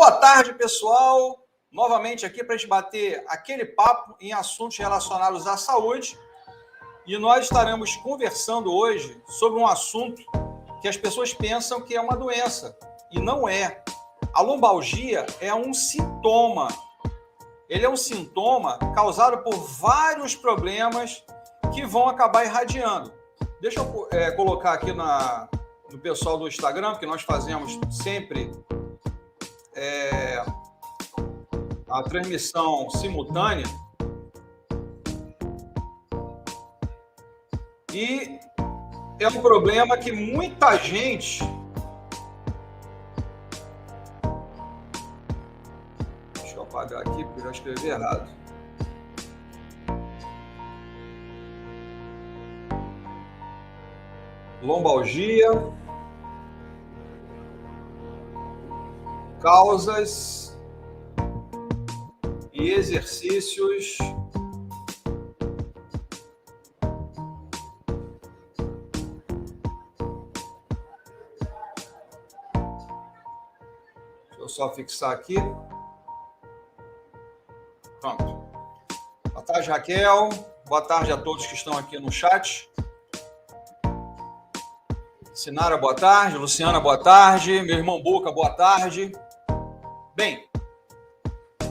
Boa tarde, pessoal. Novamente aqui para a gente bater aquele papo em assuntos relacionados à saúde. E nós estaremos conversando hoje sobre um assunto que as pessoas pensam que é uma doença. E não é. A lombalgia é um sintoma. Ele é um sintoma causado por vários problemas que vão acabar irradiando. Deixa eu colocar aqui no pessoal do Instagram, que nós fazemos sempre a transmissão simultânea. E é um problema que muita gente... Deixa eu apagar aqui, porque eu já escrevi errado. Lombalgia, causas e exercícios deixa eu só fixar aqui. Pronto. Boa tarde, Raquel. Boa tarde a todos que estão aqui no chat. Sinara, boa tarde. Luciana, boa tarde. Meu irmão Boca, boa tarde. Bem,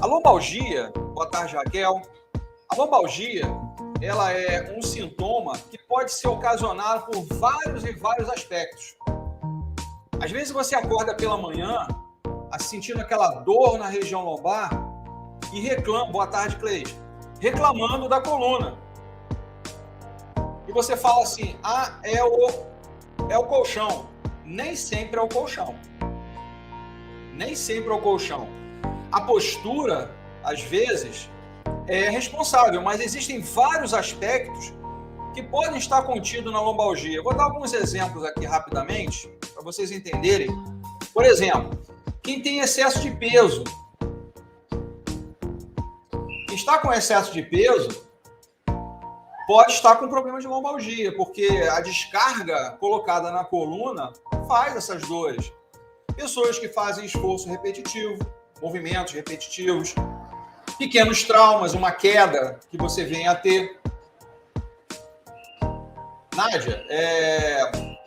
a lombalgia, boa tarde, Raquel. A lombalgia, ela é um sintoma que pode ser ocasionado por vários e vários aspectos. Às vezes você acorda pela manhã, sentindo aquela dor na região lombar e reclama, boa tarde, Cleide, reclamando da coluna. E você fala assim, é o colchão. Nem sempre é o colchão. Nem sempre é o colchão. A postura, às vezes, é responsável, mas existem vários aspectos que podem estar contidos na lombalgia. Eu vou dar alguns exemplos aqui rapidamente, para vocês entenderem. Por exemplo, quem tem excesso de peso. Quem está com excesso de peso pode estar com problema de lombalgia, porque a descarga colocada na coluna faz essas dores. Pessoas que fazem esforço repetitivo, movimentos repetitivos, pequenos traumas, uma queda que você venha a ter. Nádia,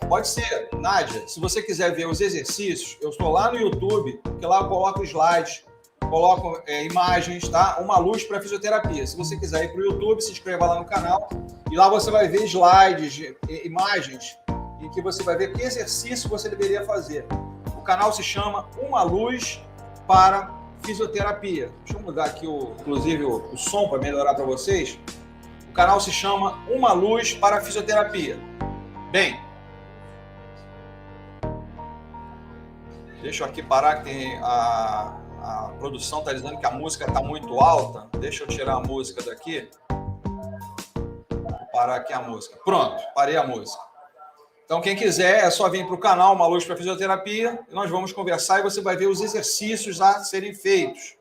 pode ser, Nádia, se você quiser ver os exercícios, eu estou lá no YouTube, que lá eu coloco slides, coloco imagens, tá? Uma luz para fisioterapia. Se você quiser ir para o YouTube, se inscreva lá no canal e lá você vai ver slides, imagens, em que você vai ver que exercício você deveria fazer. O canal se chama Uma Luz para Fisioterapia. Deixa eu mudar aqui, inclusive, o som para melhorar para vocês. O canal se chama Uma Luz para Fisioterapia. Bem, deixa eu aqui parar, que tem a produção está dizendo que a música está muito alta. Deixa eu tirar a música daqui. Vou parar aqui a música. Pronto, parei a música. Então, quem quiser, é só vir para o canal Uma Luz para Fisioterapia. E nós vamos conversar e você vai ver os exercícios a serem feitos.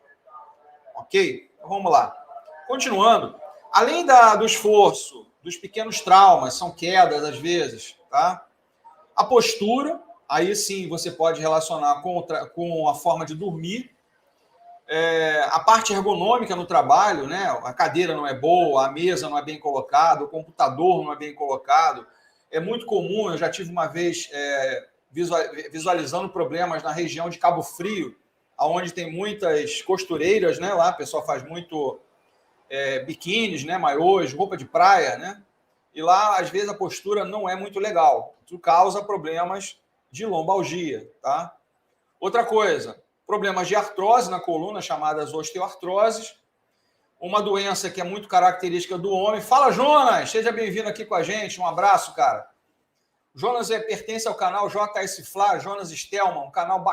Ok? Então, vamos lá. Continuando. Além do esforço, dos pequenos traumas, são quedas às vezes, tá? A postura, aí sim você pode relacionar com a forma de dormir. A parte ergonômica no trabalho, né? A cadeira não é boa, a mesa não é bem colocada, o computador não é bem colocado. É muito comum, eu já tive uma vez visualizando problemas na região de Cabo Frio, onde tem muitas costureiras, né? Lá o pessoal faz muito biquínis, né? Maiôs, roupa de praia, né? E lá, às vezes, a postura não é muito legal. Isso causa problemas de lombalgia, tá? Outra coisa, problemas de artrose na coluna, chamadas osteoartroses, uma doença que é muito característica do homem. Fala, Jonas! Seja bem-vindo aqui com a gente. Um abraço, cara. Jonas pertence ao canal JS Fla, Jonas Stelman, um canal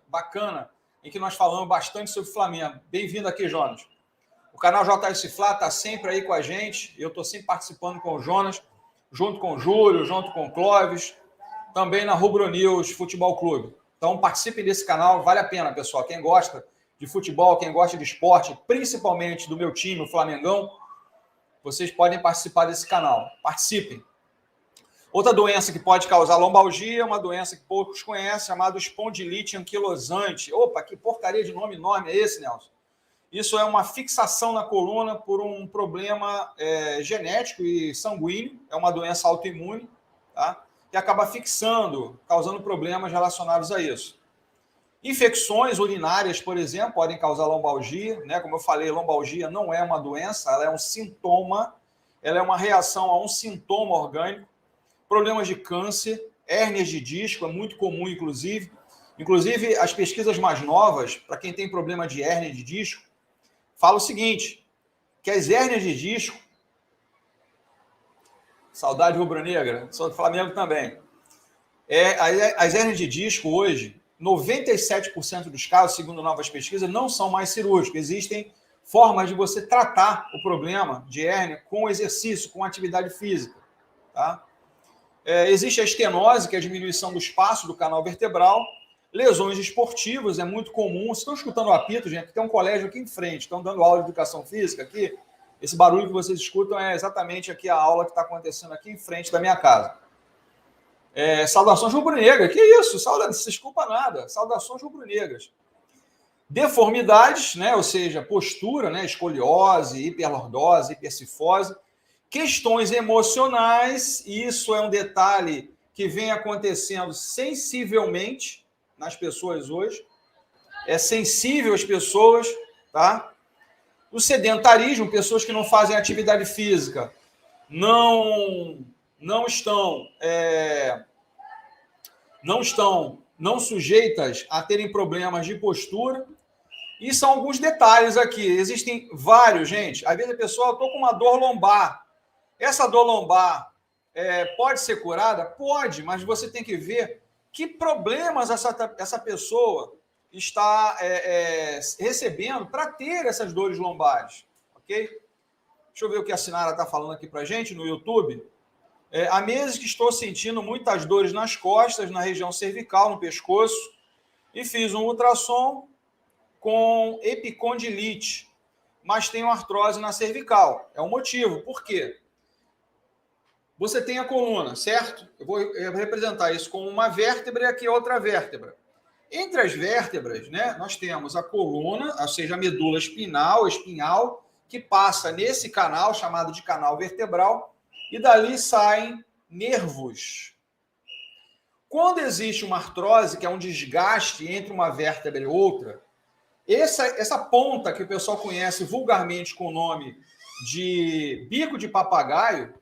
bacana, em que nós falamos bastante sobre Flamengo. Bem-vindo aqui, Jonas. O canal JS Fla está sempre aí com a gente. Eu estou sempre participando com o Jonas, junto com o Júlio, junto com o Clóvis, também na Rubro News Futebol Clube. Então, participem desse canal, vale a pena, pessoal. Quem gosta de futebol, quem gosta de esporte, principalmente do meu time, o Flamengão, vocês podem participar desse canal. Participem. Outra doença que pode causar lombalgia é uma doença que poucos conhecem, chamada espondilite anquilosante. Opa, que porcaria de nome enorme é esse, Nelson? Isso é uma fixação na coluna por um problema genético e sanguíneo, é uma doença autoimune, tá? Que acaba fixando, causando problemas relacionados a isso. Infecções urinárias, por exemplo, podem causar lombalgia, né? Como eu falei, lombalgia não é uma doença, ela é um sintoma, ela é uma reação a um sintoma orgânico. Problemas de câncer, hérnias de disco, é muito comum, inclusive. Inclusive, as pesquisas mais novas, para quem tem problema de hérnia de disco, falam o seguinte, que as hérnias de disco, saudade rubro-negra, sou do Flamengo também, as hérnias de disco hoje, 97% dos casos, segundo novas pesquisas, não são mais cirúrgicos. Existem formas de você tratar o problema de hérnia com exercício, com atividade física, tá? Existe a estenose, que é a diminuição do espaço do canal vertebral. Lesões esportivas, é muito comum. Vocês estão escutando o apito, gente? Tem um colégio aqui em frente, estão dando aula de educação física aqui. Esse barulho que vocês escutam é exatamente aqui a aula que está acontecendo aqui em frente da minha casa. Saudações rubro-negras. Que isso? Não se desculpa nada. Saudações rubro-negras. Deformidades, né? Ou seja, postura, né? Escoliose, hiperlordose, hipercifose. Questões emocionais, isso é um detalhe que vem acontecendo sensivelmente nas pessoas hoje. É sensível às pessoas, tá? O sedentarismo, pessoas que não fazem atividade física, não sujeitas a terem problemas de postura. E são alguns detalhes aqui. Existem vários, gente. Às vezes a pessoa, eu estou com uma dor lombar. Essa dor lombar pode ser curada? Pode, mas você tem que ver que problemas essa pessoa está recebendo para ter essas dores lombares, ok? Deixa eu ver o que a Sinara está falando aqui para a gente no YouTube. Há meses que estou sentindo muitas dores nas costas, na região cervical, no pescoço, e fiz um ultrassom com epicondilite, mas tenho artrose na cervical. É o motivo. Por quê? Você tem a coluna, certo? Eu vou representar isso como uma vértebra e aqui outra vértebra. Entre as vértebras, né, nós temos a coluna, ou seja, a medula espinhal, que passa nesse canal, chamado de canal vertebral, e dali saem nervos. Quando existe uma artrose, que é um desgaste entre uma vértebra e outra, essa ponta que o pessoal conhece vulgarmente com o nome de bico de papagaio,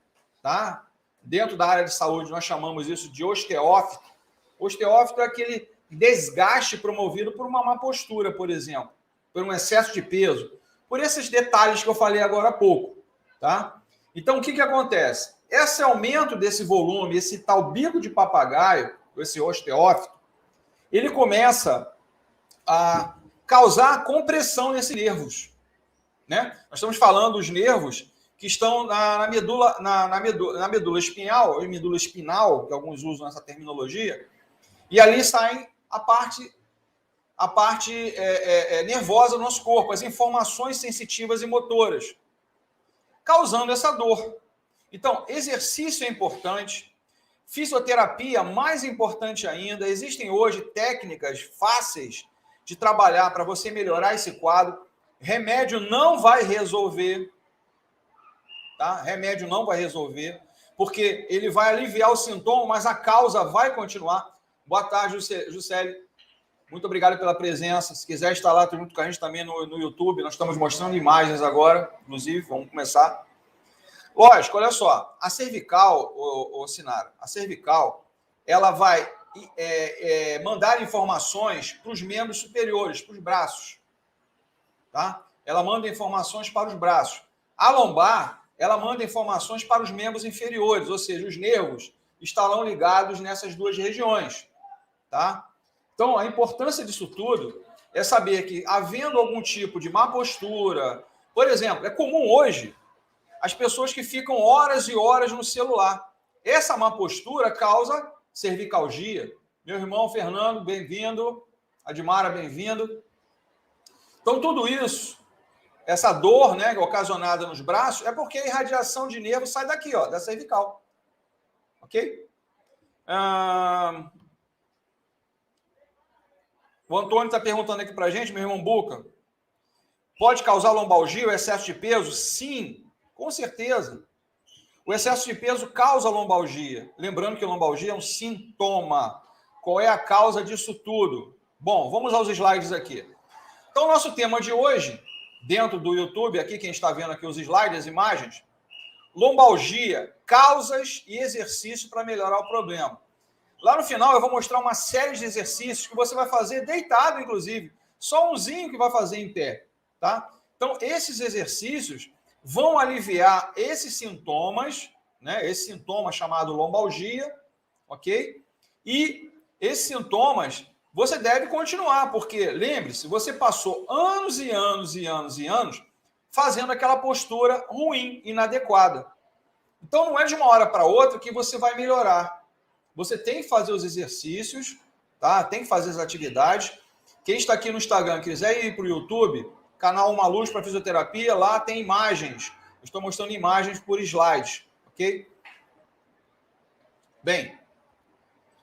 tá? Dentro da área de saúde, nós chamamos isso de osteófito. Osteófito é aquele desgaste promovido por uma má postura, por exemplo, por um excesso de peso, por esses detalhes que eu falei agora há pouco, tá? Então, o que acontece? Esse aumento desse volume, esse tal bico de papagaio, esse osteófito, ele começa a causar compressão nesses nervos, né? Nós estamos falando dos nervos que estão na medula espinal, que alguns usam essa terminologia, e ali saem a parte nervosa do nosso corpo, as informações sensitivas e motoras, causando essa dor. Então, exercício é importante, fisioterapia mais importante ainda. Existem hoje técnicas fáceis de trabalhar para você melhorar esse quadro. Remédio não vai resolver, tá? Remédio não vai resolver, porque ele vai aliviar o sintoma, mas a causa vai continuar. Boa tarde, Juscelio. Muito obrigado pela presença. Se quiser instalar junto com a gente também no YouTube, nós estamos mostrando imagens agora, inclusive, vamos começar. Lógico, olha só, a cervical, Sinara, a cervical, ela vai mandar informações para os membros superiores, para os braços, tá? Ela manda informações para os braços. A lombar, ela manda informações para os membros inferiores, ou seja, os nervos estarão ligados nessas duas regiões, tá? Então, a importância disso tudo é saber que, havendo algum tipo de má postura, por exemplo, é comum hoje as pessoas que ficam horas e horas no celular. Essa má postura causa cervicalgia. Meu irmão Fernando, bem-vindo. Admara, bem-vindo. Então, tudo isso, essa dor, né, ocasionada nos braços, é porque a irradiação de nervo sai daqui, ó, da cervical. Ok? O Antônio está perguntando aqui para a gente, meu irmão Buca, pode causar lombalgia o excesso de peso? Sim, com certeza. O excesso de peso causa lombalgia. Lembrando que lombalgia é um sintoma. Qual é a causa disso tudo? Bom, vamos aos slides aqui. Então, nosso tema de hoje, dentro do YouTube, aqui quem está vendo aqui os slides, as imagens, lombalgia, causas e exercícios para melhorar o problema. Lá no final eu vou mostrar uma série de exercícios que você vai fazer deitado, inclusive. Só umzinho que vai fazer em pé, tá? Então, esses exercícios vão aliviar esses sintomas, né? Esse sintoma chamado lombalgia, ok? E esses sintomas você deve continuar, porque, lembre-se, você passou anos e anos e anos e anos fazendo aquela postura ruim, inadequada. Então, não é de uma hora para outra que você vai melhorar. Você tem que fazer os exercícios, tá? Tem que fazer as atividades. Quem está aqui no Instagram, quiser ir para o YouTube, canal Uma Luz para Fisioterapia, lá tem imagens. Eu estou mostrando imagens por slides, ok? Bem,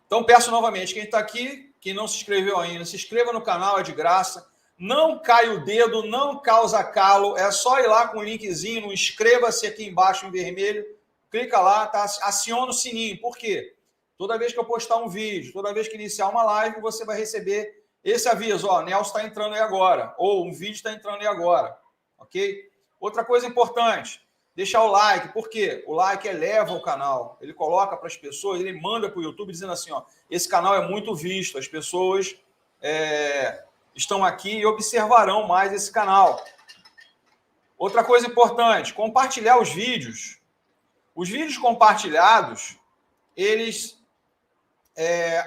então peço novamente, quem está aqui, quem não se inscreveu ainda, se inscreva no canal, é de graça. Não cai o dedo, não causa calo, é só ir lá com o linkzinho, no inscreva-se aqui embaixo em vermelho, clica lá, tá? Aciona o sininho. Por quê? Toda vez que eu postar um vídeo, toda vez que iniciar uma live, você vai receber esse aviso, ó, Nelson está entrando aí agora, ou um vídeo está entrando aí agora, ok? Outra coisa importante, deixar o like, por quê? O like eleva o canal, ele coloca para as pessoas, ele manda para o YouTube dizendo assim, ó, esse canal é muito visto, as pessoas estão aqui e observarão mais esse canal. Outra coisa importante, compartilhar os vídeos. Os vídeos compartilhados, eles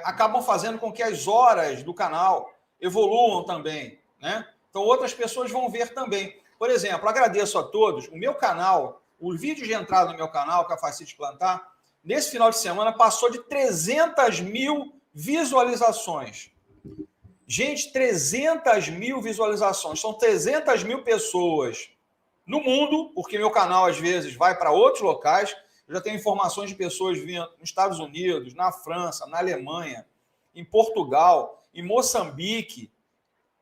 acabam fazendo com que as horas do canal evoluam também, né? Então, outras pessoas vão ver também. Por exemplo, agradeço a todos. O meu canal, o vídeo de entrada no meu canal, Capacite Plantar, nesse final de semana passou de 300 mil visualizações. Gente, 300 mil visualizações. São 300 mil pessoas no mundo, porque meu canal, às vezes, vai para outros locais. Eu já tenho informações de pessoas vindo nos Estados Unidos, na França, na Alemanha, em Portugal, em Moçambique,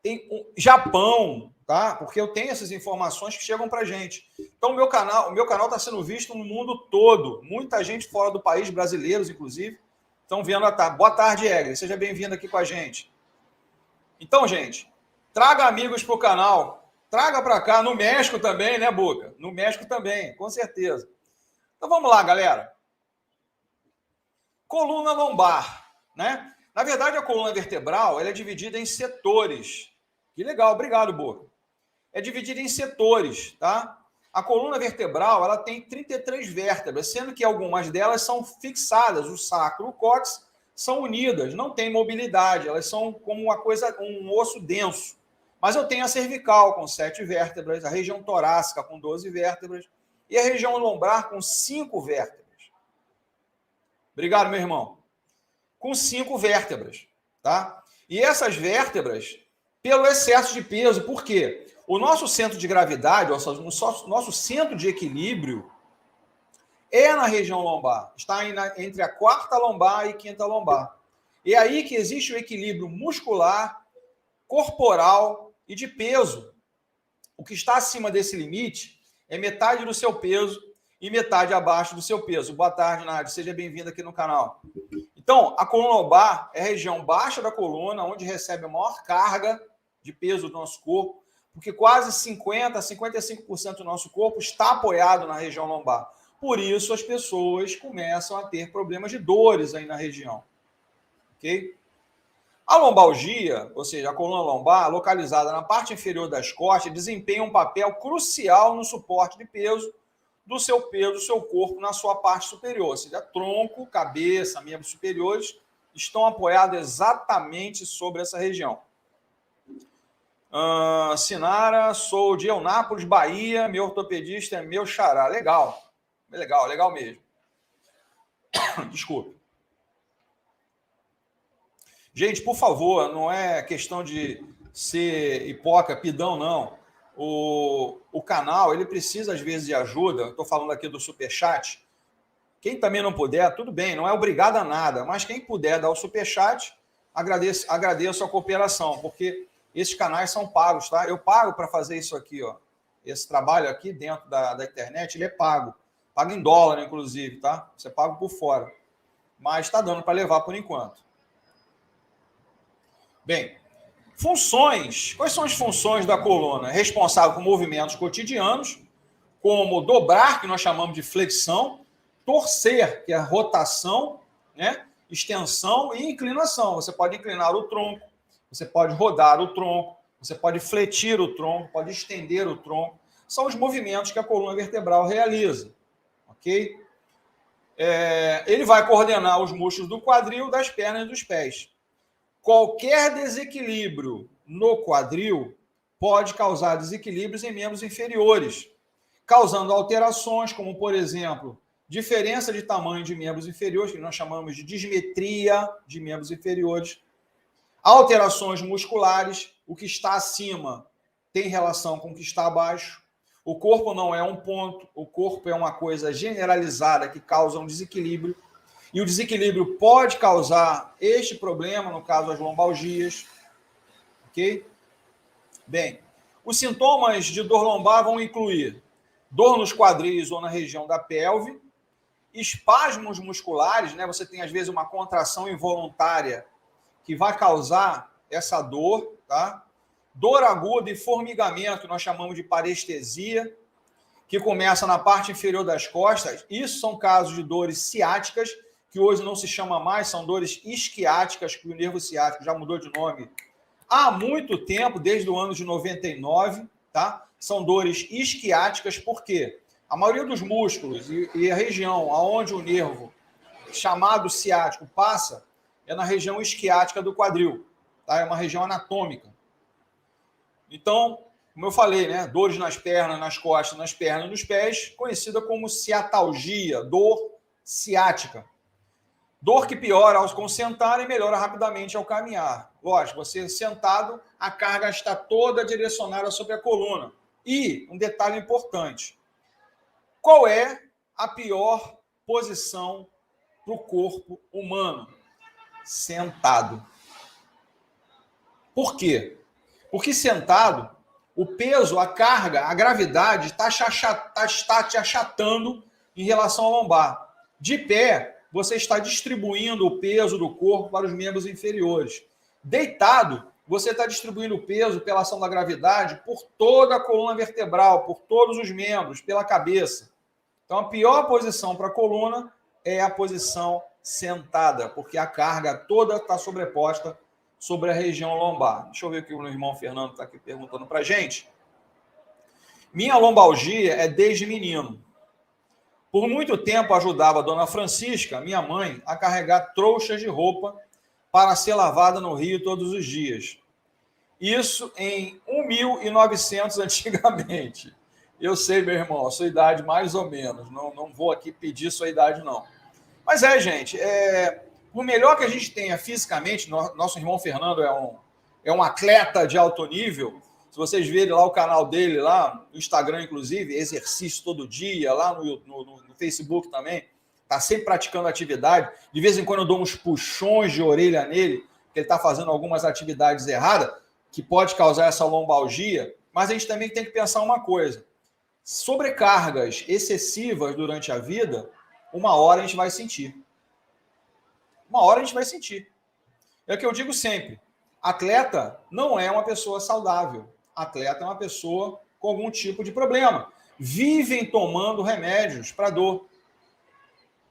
em Japão, tá? Porque eu tenho essas informações que chegam para a gente. Então, o meu canal está sendo visto no mundo todo. Muita gente fora do país, brasileiros, inclusive, estão vendo a tarde. Boa tarde, Egli. Seja bem-vindo aqui com a gente. Então, gente, traga amigos para o canal. Traga para cá. No México também, né, Buca? No México também, com certeza. Então vamos lá, galera. Coluna lombar, né? Na verdade, a coluna vertebral ela é dividida em setores. Que legal, obrigado, Boca. É dividida em setores, tá? A coluna vertebral ela tem 33 vértebras, sendo que algumas delas são fixadas. O sacro e o cóccix são unidas, não tem mobilidade, elas são como uma coisa, um osso denso. Mas eu tenho a cervical com 7 vértebras, a região torácica com 12 vértebras, e a região lombar com 5 vértebras. Obrigado, meu irmão. Com 5 vértebras, tá? E essas vértebras, pelo excesso de peso, por quê? O nosso centro de gravidade, ou seja, o nosso centro de equilíbrio é na região lombar. Está entre a 4ª lombar e 5ª lombar. É aí que existe o equilíbrio muscular, corporal e de peso. O que está acima desse limite é metade do seu peso e metade abaixo do seu peso. Boa tarde, Nádia. Seja bem-vindo aqui no canal. Então, a coluna lombar é a região baixa da coluna, onde recebe a maior carga de peso do nosso corpo, porque quase 50% a 55% do nosso corpo está apoiado na região lombar. Por isso, as pessoas começam a ter problemas de dores aí na região. Ok? A lombalgia, ou seja, a coluna lombar, localizada na parte inferior das costas, desempenha um papel crucial no suporte de peso do seu corpo na sua parte superior. Ou seja, tronco, cabeça, membros superiores estão apoiados exatamente sobre essa região. Sinara, sou de Eunápolis, Bahia, meu ortopedista é meu xará. Legal, legal mesmo. Desculpe. Gente, por favor, não é questão de ser hipócrita, pidão, não. O canal, ele precisa, às vezes, de ajuda. Estou falando aqui do Superchat. Quem também não puder, tudo bem, não é obrigado a nada, mas quem puder dar o superchat, agradeço a cooperação, porque esses canais são pagos, tá? Eu pago para fazer isso aqui, ó. Esse trabalho aqui dentro da internet, ele é pago. Pago em dólar, inclusive, tá? Você paga por fora. Mas está dando para levar por enquanto. Bem, funções. Quais são as funções da coluna? Responsável por movimentos cotidianos, como dobrar, que nós chamamos de flexão, torcer, que é a rotação, né? Extensão e inclinação. Você pode inclinar o tronco, você pode rodar o tronco, você pode fletir o tronco, pode estender o tronco. São os movimentos que a coluna vertebral realiza, ok? Ele vai coordenar os músculos do quadril, das pernas e dos pés. Qualquer desequilíbrio no quadril pode causar desequilíbrios em membros inferiores, causando alterações, como, por exemplo, diferença de tamanho de membros inferiores, que nós chamamos de dismetria de membros inferiores, alterações musculares, o que está acima tem relação com o que está abaixo. O corpo não é um ponto, o corpo é uma coisa generalizada que causa um desequilíbrio, e o desequilíbrio pode causar este problema, no caso, as lombalgias, ok? Bem, os sintomas de dor lombar vão incluir dor nos quadris ou na região da pelve, espasmos musculares, né? Você tem, às vezes, uma contração involuntária que vai causar essa dor, tá? Dor aguda e formigamento, que nós chamamos de parestesia, que começa na parte inferior das costas. Isso são casos de dores ciáticas, que hoje não se chama mais, são dores isquiáticas, que o nervo ciático já mudou de nome há muito tempo, desde o ano de 99, tá? São dores isquiáticas, porque a maioria dos músculos e a região onde o nervo chamado ciático passa é na região isquiática do quadril, tá? É uma região anatômica. Então, como eu falei, né? Dores nas pernas, nas costas, nas pernas e nos pés, conhecida como ciatalgia, dor ciática. Dor que piora ao sentar e melhora rapidamente ao caminhar. Lógico, você sentado, a carga está toda direcionada sobre a coluna. E, um detalhe importante, qual é a pior posição para o corpo humano? Sentado. Por quê? Porque sentado, o peso, a carga, a gravidade está te achatando em relação ao lombar. De pé, você está distribuindo o peso do corpo para os membros inferiores. Deitado, você está distribuindo o peso pela ação da gravidade por toda a coluna vertebral, por todos os membros, pela cabeça. Então, a pior posição para a coluna é a posição sentada, porque a carga toda está sobreposta sobre a região lombar. Deixa eu ver o que o meu irmão Fernando está aqui perguntando para a gente. Minha lombalgia é desde menino. Por muito tempo ajudava a dona Francisca, minha mãe, a carregar trouxas de roupa para ser lavada no rio todos os dias. Isso em 1900 antigamente. Eu sei, meu irmão, a sua idade mais ou menos. Não vou aqui pedir sua idade, não. Mas gente, por melhor que a gente tenha fisicamente, nosso irmão Fernando é um atleta de alto nível. Se vocês verem lá o canal dele, lá no Instagram, inclusive, exercício todo dia, lá no Facebook também, está sempre praticando atividade. De vez em quando eu dou uns puxões de orelha nele, porque ele está fazendo algumas atividades erradas, que pode causar essa lombalgia. Mas a gente também tem que pensar uma coisa. Sobrecargas excessivas durante a vida, uma hora a gente vai sentir. Uma hora a gente vai sentir. É o que eu digo sempre. Atleta não é uma pessoa saudável. Atleta é uma pessoa com algum tipo de problema. Vivem tomando remédios para dor.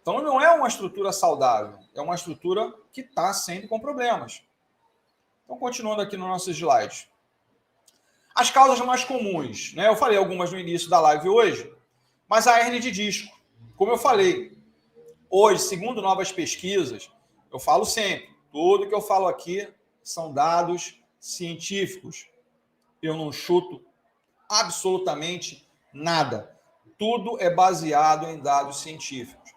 Então, não é uma estrutura saudável. É uma estrutura que está sempre com problemas. Então, continuando aqui no nosso slide. As causas mais comuns, né? Eu falei algumas no início da live hoje, mas a hérnia de disco. Como eu falei, hoje, segundo novas pesquisas, eu falo sempre, tudo que eu falo aqui são dados científicos. Eu não chuto absolutamente nada. Tudo é baseado em dados científicos.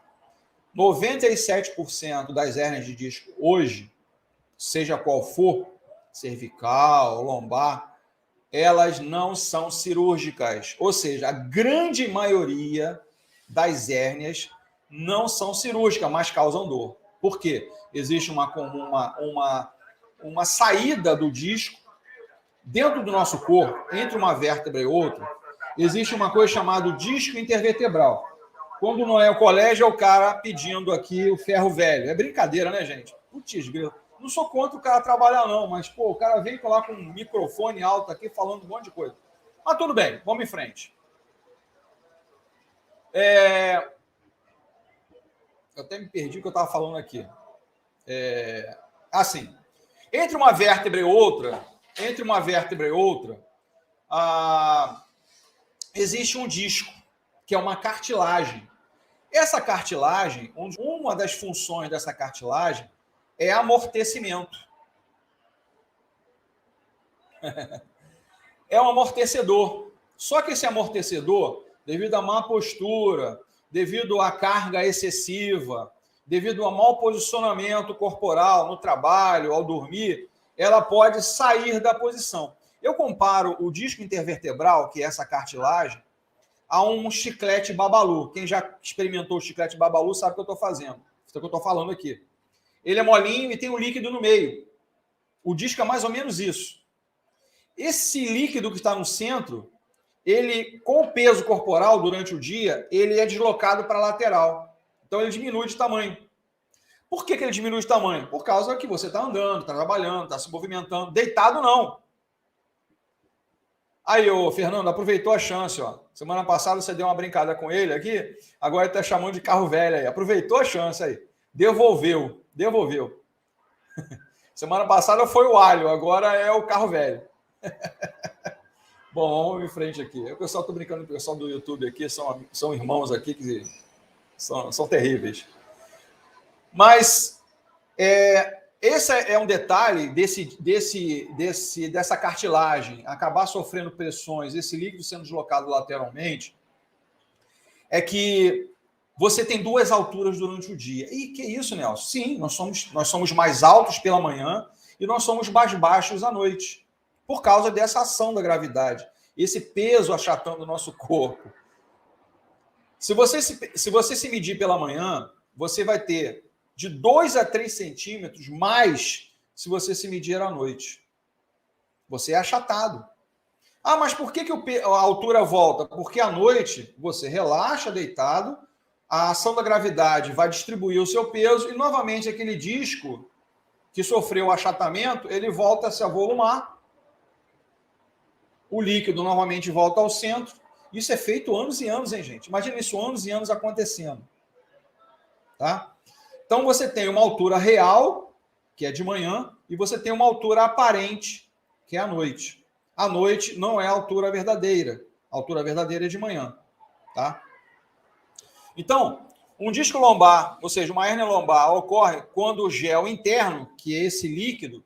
97% das hérnias de disco hoje, seja qual for, cervical, lombar, elas não são cirúrgicas. Ou seja, a grande maioria das hérnias não são cirúrgicas, mas causam dor. Por quê? Existe uma saída do disco dentro do nosso corpo, entre uma vértebra e outra, existe uma coisa chamada disco intervertebral. Quando não é o colégio, é o cara pedindo aqui o ferro velho. É brincadeira, né, gente? Putz, não sou contra o cara trabalhar, não, mas, pô, o cara vem lá com um microfone alto aqui falando um monte de coisa. Mas tudo bem, vamos em frente. Eu até me perdi o que eu estava falando aqui. Assim, entre uma vértebra e outra, existe um disco, que é uma cartilagem. Essa cartilagem, uma das funções dessa cartilagem é amortecimento. É um amortecedor. Só que esse amortecedor, devido à má postura, devido à carga excessiva, devido ao mau posicionamento corporal no trabalho, ao dormir, ela pode sair da posição. Eu comparo o disco intervertebral, que é essa cartilagem, a um chiclete babalu. Quem já experimentou o chiclete babalu sabe o que eu estou fazendo. Isso que eu estou falando aqui. Ele é molinho e tem um líquido no meio. O disco é mais ou menos isso. Esse líquido que está no centro, ele, com o peso corporal durante o dia, ele é deslocado para a lateral. Então ele diminui de tamanho. Por que ele diminui de tamanho? Por causa que você está andando, está trabalhando, está se movimentando. Deitado, não. Aí, ô, Fernando, aproveitou a chance, ó. Semana passada você deu uma brincada com ele aqui, agora ele está chamando de carro velho aí. Aproveitou a chance aí. Devolveu. Semana passada foi o alho, agora é o carro velho. Bom, vamos em frente aqui. O pessoal, estou brincando com o pessoal do YouTube aqui, são irmãos aqui que são terríveis. Mas esse é um detalhe dessa cartilagem acabar sofrendo pressões, esse líquido sendo deslocado lateralmente, é que você tem duas alturas durante o dia. E que isso, Nelson? Sim, nós somos mais altos pela manhã e nós somos mais baixos à noite, por causa dessa ação da gravidade, esse peso achatando o nosso corpo. Se você se medir pela manhã, você vai ter de 2 a 3 centímetros mais se você se medir à noite. Você é achatado. Ah, mas por que a altura volta? Porque à noite você relaxa deitado, a ação da gravidade vai distribuir o seu peso e novamente aquele disco que sofreu o achatamento, ele volta a se avolumar. O líquido novamente volta ao centro. Isso é feito anos e anos, hein, gente? Imagina isso, anos e anos acontecendo. Tá? Então, você tem uma altura real, que é de manhã, e você tem uma altura aparente, que é à noite. À noite não é a altura verdadeira. A altura verdadeira é de manhã. Tá? Então, um disco lombar, ou seja, uma hérnia lombar, ocorre quando o gel interno, que é esse líquido,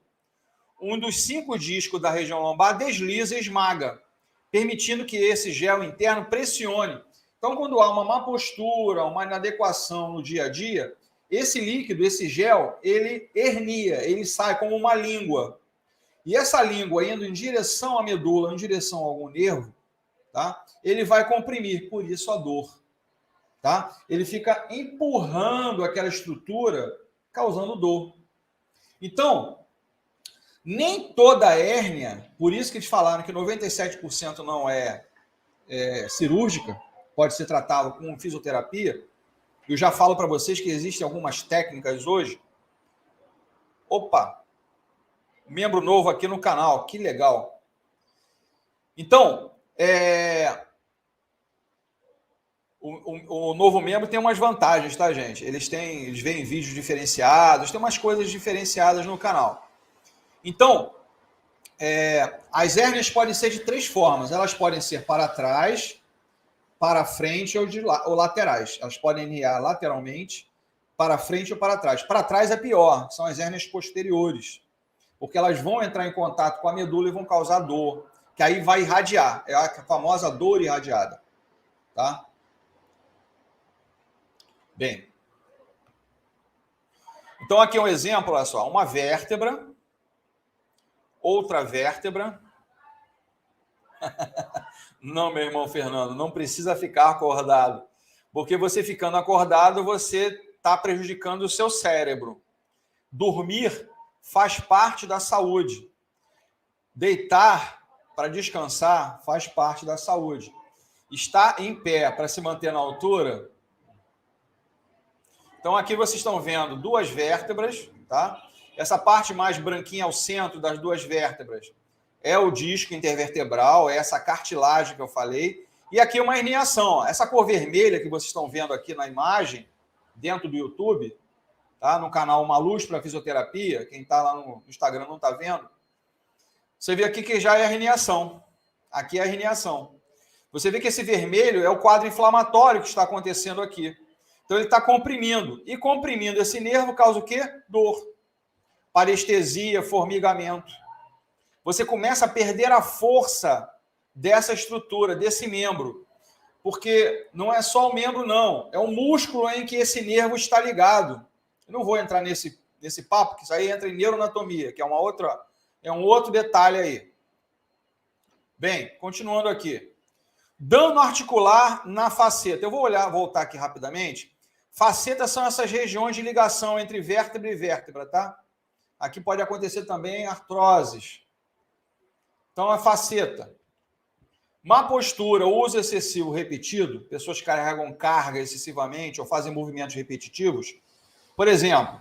um dos 5 discos da região lombar desliza e esmaga, permitindo que esse gel interno pressione. Então, quando há uma má postura, uma inadequação no dia a dia, esse líquido, esse gel, ele hernia, ele sai como uma língua. E essa língua, indo em direção à medula, em direção a algum nervo, tá? Ele vai comprimir, por isso a dor. Tá? Ele fica empurrando aquela estrutura, causando dor. Então, nem toda hérnia, por isso que eles falaram que 97% não é cirúrgica, pode ser tratado com fisioterapia. Eu já falo para vocês que existem algumas técnicas hoje. Opa! Membro novo aqui no canal, que legal. Então, o novo membro tem umas vantagens, tá, gente? Eles veem vídeos diferenciados, tem umas coisas diferenciadas no canal. Então, as hérnias podem ser de 3 formas. Elas podem ser para trás, para frente ou laterais. Elas podem herniar lateralmente, para frente ou para trás. Para trás é pior, são as hérnias posteriores, porque elas vão entrar em contato com a medula e vão causar dor, que aí vai irradiar. É a famosa dor irradiada. Tá? Bem, então aqui é um exemplo, olha só, uma vértebra, outra vértebra. Não, meu irmão Fernando, não precisa ficar acordado. Porque você ficando acordado, você está prejudicando o seu cérebro. Dormir faz parte da saúde. Deitar para descansar faz parte da saúde. Estar em pé para se manter na altura. Então, aqui vocês estão vendo duas vértebras, tá? Essa parte mais branquinha ao centro das duas vértebras é o disco intervertebral, é essa cartilagem que eu falei. E aqui uma herniação. Essa cor vermelha que vocês estão vendo aqui na imagem, dentro do YouTube, tá? No canal Uma Luz para Fisioterapia, quem está lá no Instagram não está vendo. Você vê aqui que já é herniação. Aqui é a herniação. Você vê que esse vermelho é o quadro inflamatório que está acontecendo aqui. Então ele está comprimindo. E comprimindo esse nervo causa o quê? Dor, parestesia, formigamento. Você começa a perder a força dessa estrutura, desse membro. Porque não é só o membro, não. É o músculo em que esse nervo está ligado. Eu não vou entrar nesse papo, que isso aí entra em neuroanatomia, que é um outro detalhe aí. Bem, continuando aqui. Dano articular na faceta. Eu vou voltar aqui rapidamente. Facetas são essas regiões de ligação entre vértebra e vértebra, tá? Aqui pode acontecer também artroses. Então, a faceta. Má postura, uso excessivo repetido, pessoas que carregam carga excessivamente ou fazem movimentos repetitivos. Por exemplo,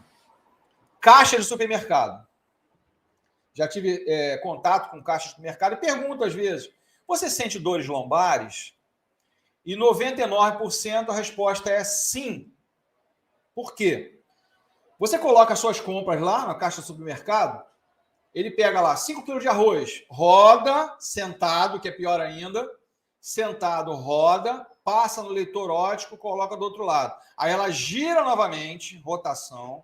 caixa de supermercado. Já tive contato com caixa de supermercado e pergunto às vezes, você sente dores lombares? E 99% a resposta é sim. Por quê? Você coloca as suas compras lá na caixa do supermercado, ele pega lá 5 quilos de arroz, roda, sentado, que é pior ainda, sentado, roda, passa no leitor óptico, coloca do outro lado. Aí ela gira novamente, rotação,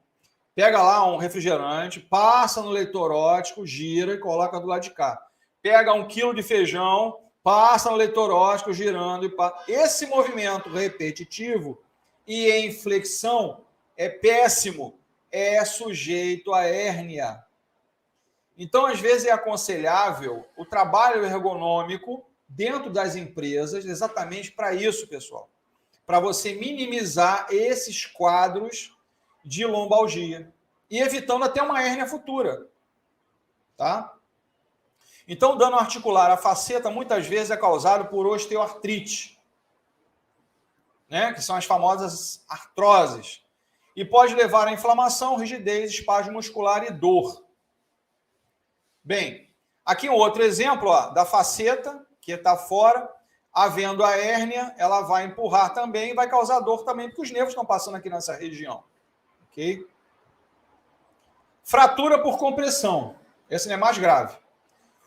pega lá um refrigerante, passa no leitor óptico, gira e coloca do lado de cá. Pega 1 quilo de feijão, passa no leitor óptico, girando. Esse movimento repetitivo e em flexão é péssimo, é sujeito a hérnia. Então, às vezes, é aconselhável o trabalho ergonômico dentro das empresas, exatamente para isso, pessoal. Para você minimizar esses quadros de lombalgia e evitando até uma hérnia futura. Tá? Então, o dano articular à faceta muitas vezes é causado por osteoartrite, né? Que são as famosas artroses. E pode levar a inflamação, rigidez, espasmo muscular e dor. Bem, aqui um outro exemplo da faceta, que está fora, havendo a hérnia, ela vai empurrar também e vai causar dor também, porque os nervos estão passando aqui nessa região. Ok? Fratura por compressão. Esse é mais grave.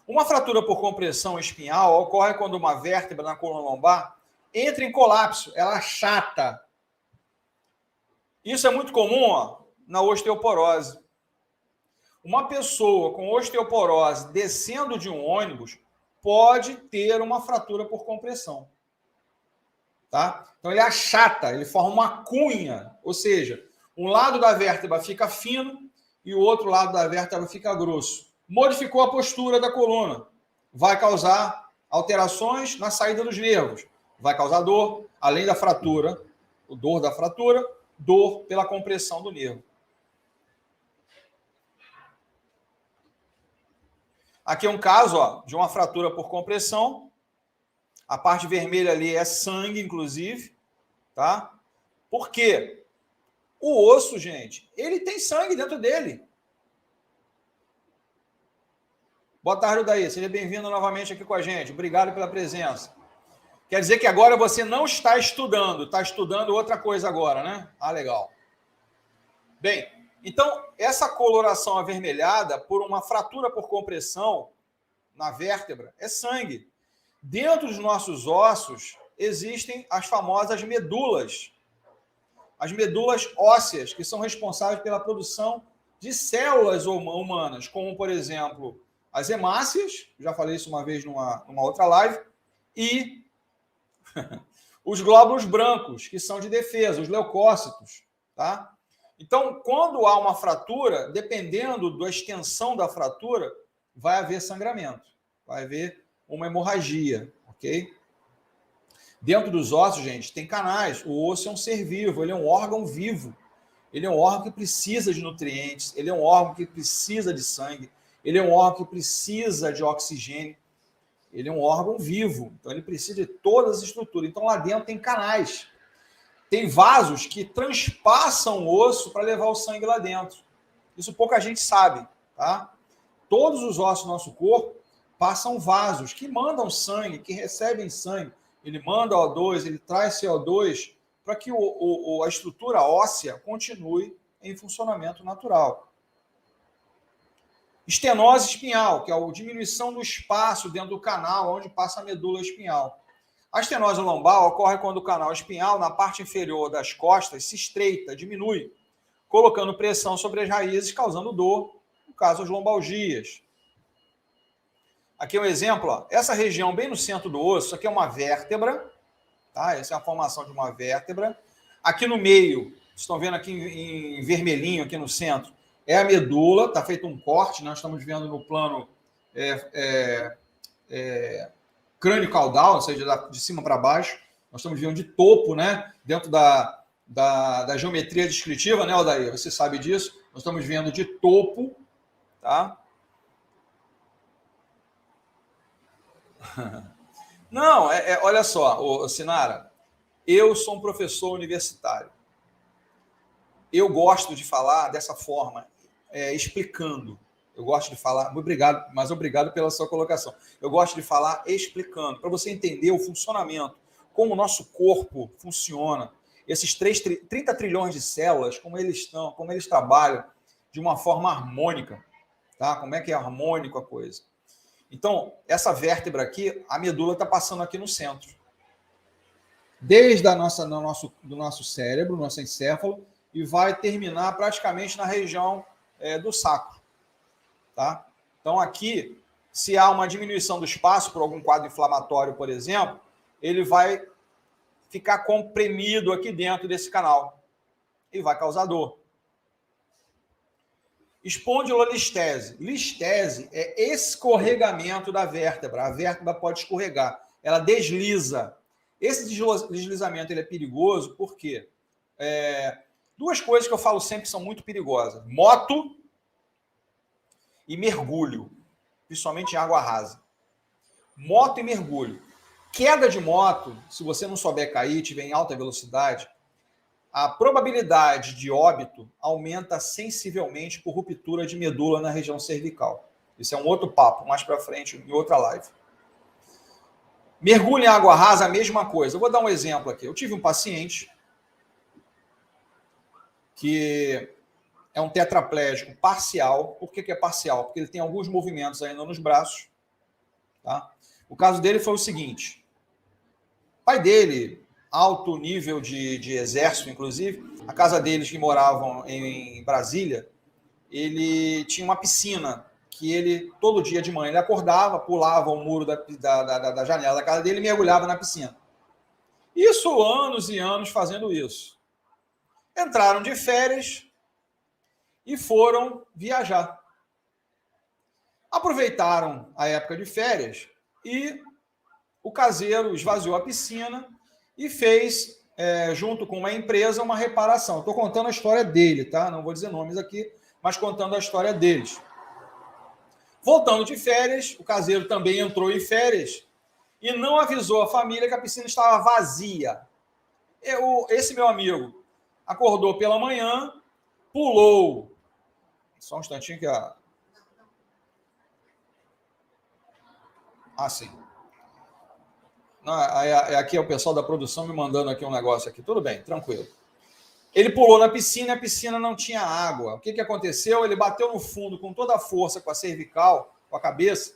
Uma fratura por compressão espinhal ocorre quando uma vértebra na coluna lombar entra em colapso, ela achata. Isso é muito comum na osteoporose. Uma pessoa com osteoporose descendo de um ônibus pode ter uma fratura por compressão. Tá? Então ele achata, ele forma uma cunha, ou seja, um lado da vértebra fica fino e o outro lado da vértebra fica grosso. Modificou a postura da coluna, vai causar alterações na saída dos nervos, vai causar dor, além da fratura, dor da fratura, dor pela compressão do nervo. Aqui é um caso de uma fratura por compressão. A parte vermelha ali é sangue, inclusive. Tá? Por quê? O osso, gente, ele tem sangue dentro dele. Boa tarde, Daí. Seja bem-vindo novamente aqui com a gente. Obrigado pela presença. Quer dizer que agora você não está estudando, está estudando outra coisa agora, né? Ah, legal. Bem, então, essa coloração avermelhada por uma fratura por compressão na vértebra é sangue. Dentro dos nossos ossos existem as famosas medulas. As medulas ósseas, que são responsáveis pela produção de células humanas, como, por exemplo, as hemácias, já falei isso uma vez numa outra live, e os glóbulos brancos, que são de defesa, os leucócitos, tá? Então, quando há uma fratura, dependendo da extensão da fratura, vai haver sangramento, vai haver uma hemorragia, ok? Dentro dos ossos, gente, tem canais. O osso é um ser vivo, ele é um órgão vivo. Ele é um órgão que precisa de nutrientes, ele é um órgão que precisa de sangue, ele é um órgão que precisa de oxigênio, ele é um órgão vivo, então ele precisa de todas as estruturas. Então lá dentro tem canais, tem vasos que transpassam o osso para levar o sangue lá dentro. Isso pouca gente sabe, tá? Todos os ossos do nosso corpo passam vasos que mandam sangue, que recebem sangue. Ele manda O2, ele traz CO2 para que a estrutura óssea continue em funcionamento natural. Estenose espinhal, que é a diminuição do espaço dentro do canal onde passa a medula espinhal. A estenose lombar ocorre quando o canal espinhal, na parte inferior das costas, se estreita, diminui, colocando pressão sobre as raízes, causando dor, no caso, as lombalgias. Aqui é um exemplo, ó. Essa região bem no centro do osso, aqui é uma vértebra, tá? Essa é a formação de uma vértebra. Aqui no meio, vocês estão vendo aqui em vermelhinho, aqui no centro, é a medula, está feito um corte, nós estamos vendo no plano crânio caudal, ou seja, de cima para baixo, nós estamos vendo de topo, né? Dentro da geometria descritiva, né, Odair? Você sabe disso? Nós estamos vendo de topo, tá? Não, olha só, Sinara, eu sou um professor universitário. Eu gosto de falar dessa forma, explicando. Eu gosto de falar, obrigado, mas obrigado pela sua colocação. Eu gosto de falar explicando, para você entender o funcionamento, como o nosso corpo funciona, esses 30 trilhões de células, como eles estão, como eles trabalham de uma forma harmônica, tá? Como é que é harmônico a coisa. Então, essa vértebra aqui, a medula está passando aqui no centro. Desde do nosso cérebro, nosso encéfalo, e vai terminar praticamente na região do sacro. Tá? Então, aqui, se há uma diminuição do espaço por algum quadro inflamatório, por exemplo, ele vai ficar comprimido aqui dentro desse canal e vai causar dor. Espondilolistese. Listese é escorregamento da vértebra. A vértebra pode escorregar. Ela desliza. Esse deslizamento ele é perigoso porque duas coisas que eu falo sempre são muito perigosas. Moto e mergulho. Principalmente em água rasa. Moto e mergulho. Queda de moto, se você não souber cair, estiver em alta velocidade, a probabilidade de óbito aumenta sensivelmente por ruptura de medula na região cervical. Isso é um outro papo, mais para frente, em outra live. Mergulho em água rasa, a mesma coisa. Eu vou dar um exemplo aqui. Eu tive um paciente que é um tetraplégico parcial. Por que é parcial? Porque ele tem alguns movimentos ainda nos braços. Tá? O caso dele foi o seguinte. O pai dele, alto nível de exército, inclusive, a casa deles que moravam em Brasília, ele tinha uma piscina que ele, todo dia de manhã, ele acordava, pulava o muro da janela da casa dele e mergulhava na piscina. Isso, anos e anos fazendo isso. Entraram de férias e foram viajar. Aproveitaram a época de férias e o caseiro esvaziou a piscina e fez, junto com uma empresa, uma reparação. Estou contando a história dele, tá? Não vou dizer nomes aqui, mas contando a história deles. Voltando de férias, o caseiro também entrou em férias e não avisou a família que a piscina estava vazia. Esse meu amigo acordou pela manhã, pulou. Só um instantinho aqui, ó. Ah, sim. Não, aqui é o pessoal da produção me mandando aqui um negócio aqui. Tudo bem, tranquilo. Ele pulou na piscina e a piscina não tinha água. O que aconteceu? Ele bateu no fundo com toda a força, com a cervical, com a cabeça,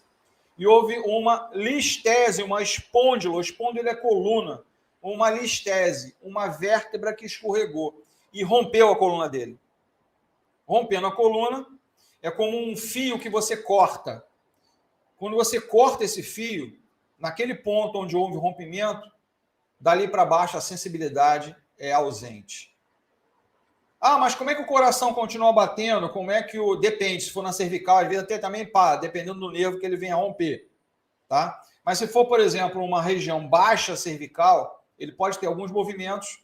e houve uma listese, uma espôndilo. Espôndilo é coluna. Uma listese, uma vértebra que escorregou e rompeu a coluna dele. Rompendo a coluna, é como um fio que você corta. Quando você corta esse fio, naquele ponto onde houve rompimento, dali para baixo a sensibilidade é ausente. Ah, mas como é que o coração continua batendo? Como é que depende, se for na cervical, às vezes até também para, dependendo do nervo que ele venha a romper. tá? Mas se for, por exemplo, uma região baixa cervical, ele pode ter alguns movimentos,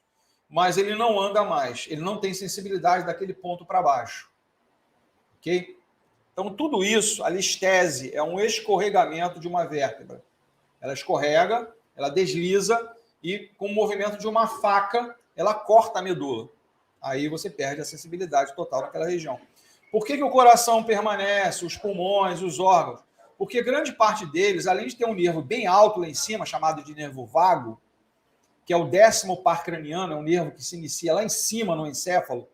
mas ele não anda mais, ele não tem sensibilidade daquele ponto para baixo, ok? Então, tudo isso, a listese é um escorregamento de uma vértebra. Ela escorrega, ela desliza e, com o movimento de uma faca, ela corta a medula. Aí você perde a sensibilidade total naquela região. Por que o coração permanece, os pulmões, os órgãos? Porque grande parte deles, além de ter um nervo bem alto lá em cima, chamado de nervo vago, que é o 10º par craniano, é um nervo que se inicia lá em cima no encéfalo,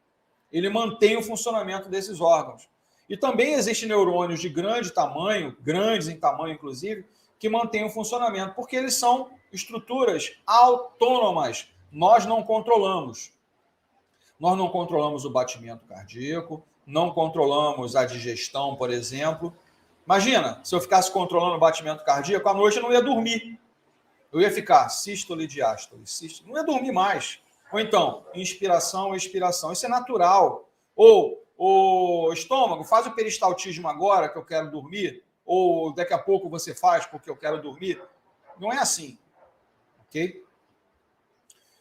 ele mantém o funcionamento desses órgãos. E também existem neurônios de grande tamanho, grandes em tamanho inclusive, que mantêm o funcionamento, porque eles são estruturas autônomas. Nós não controlamos. Nós não controlamos o batimento cardíaco, não controlamos a digestão, por exemplo. Imagina, se eu ficasse controlando o batimento cardíaco, à noite eu não ia dormir. Eu ia ficar sístole, diástole, sístole. Não ia dormir mais. Ou então, inspiração, expiração. Isso é natural. Ou o estômago, faz o peristaltismo agora que eu quero dormir, ou daqui a pouco você faz porque eu quero dormir. Não é assim. Ok?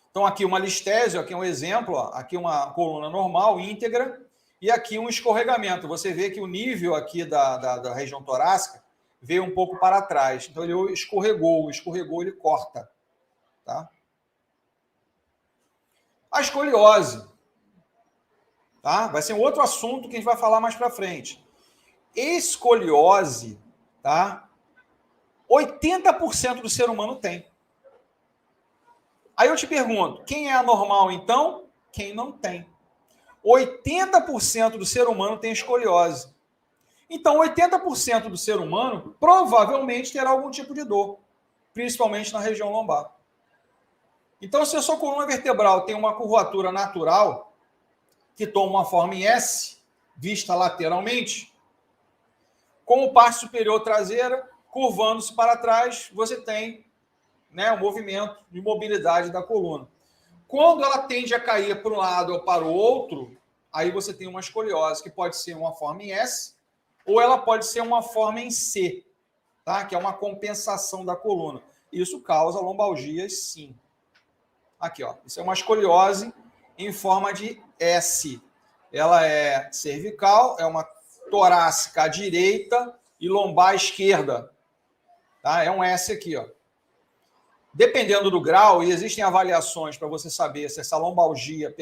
Então, aqui uma listésio, aqui um exemplo, ó, aqui uma coluna normal, íntegra, e aqui um escorregamento. Você vê que o nível aqui da região torácica veio um pouco para trás. Então, ele escorregou, ele corta. Tá? A escoliose. Tá? Vai ser um outro assunto que a gente vai falar mais para frente. Escoliose, tá? 80% do ser humano tem. Aí eu te pergunto, quem é anormal, então? Quem não tem. 80% do ser humano tem escoliose. Então, 80% do ser humano provavelmente terá algum tipo de dor, principalmente na região lombar. Então, se a sua coluna vertebral tem uma curvatura natural, que toma uma forma em S, vista lateralmente, com o parte superior traseira curvando-se para trás, você tem, né, um movimento de mobilidade da coluna. Quando ela tende a cair para um lado ou para o outro, aí você tem uma escoliose, que pode ser uma forma em S, ou ela pode ser uma forma em C, tá? Que é uma compensação da coluna. Isso causa lombalgias, sim. Aqui, ó, isso é uma escoliose em forma de S. Ela é cervical, é uma torácica à direita e lombar à esquerda. Tá? É um S aqui, ó. Dependendo do grau, e existem avaliações para você saber se essa lombalgia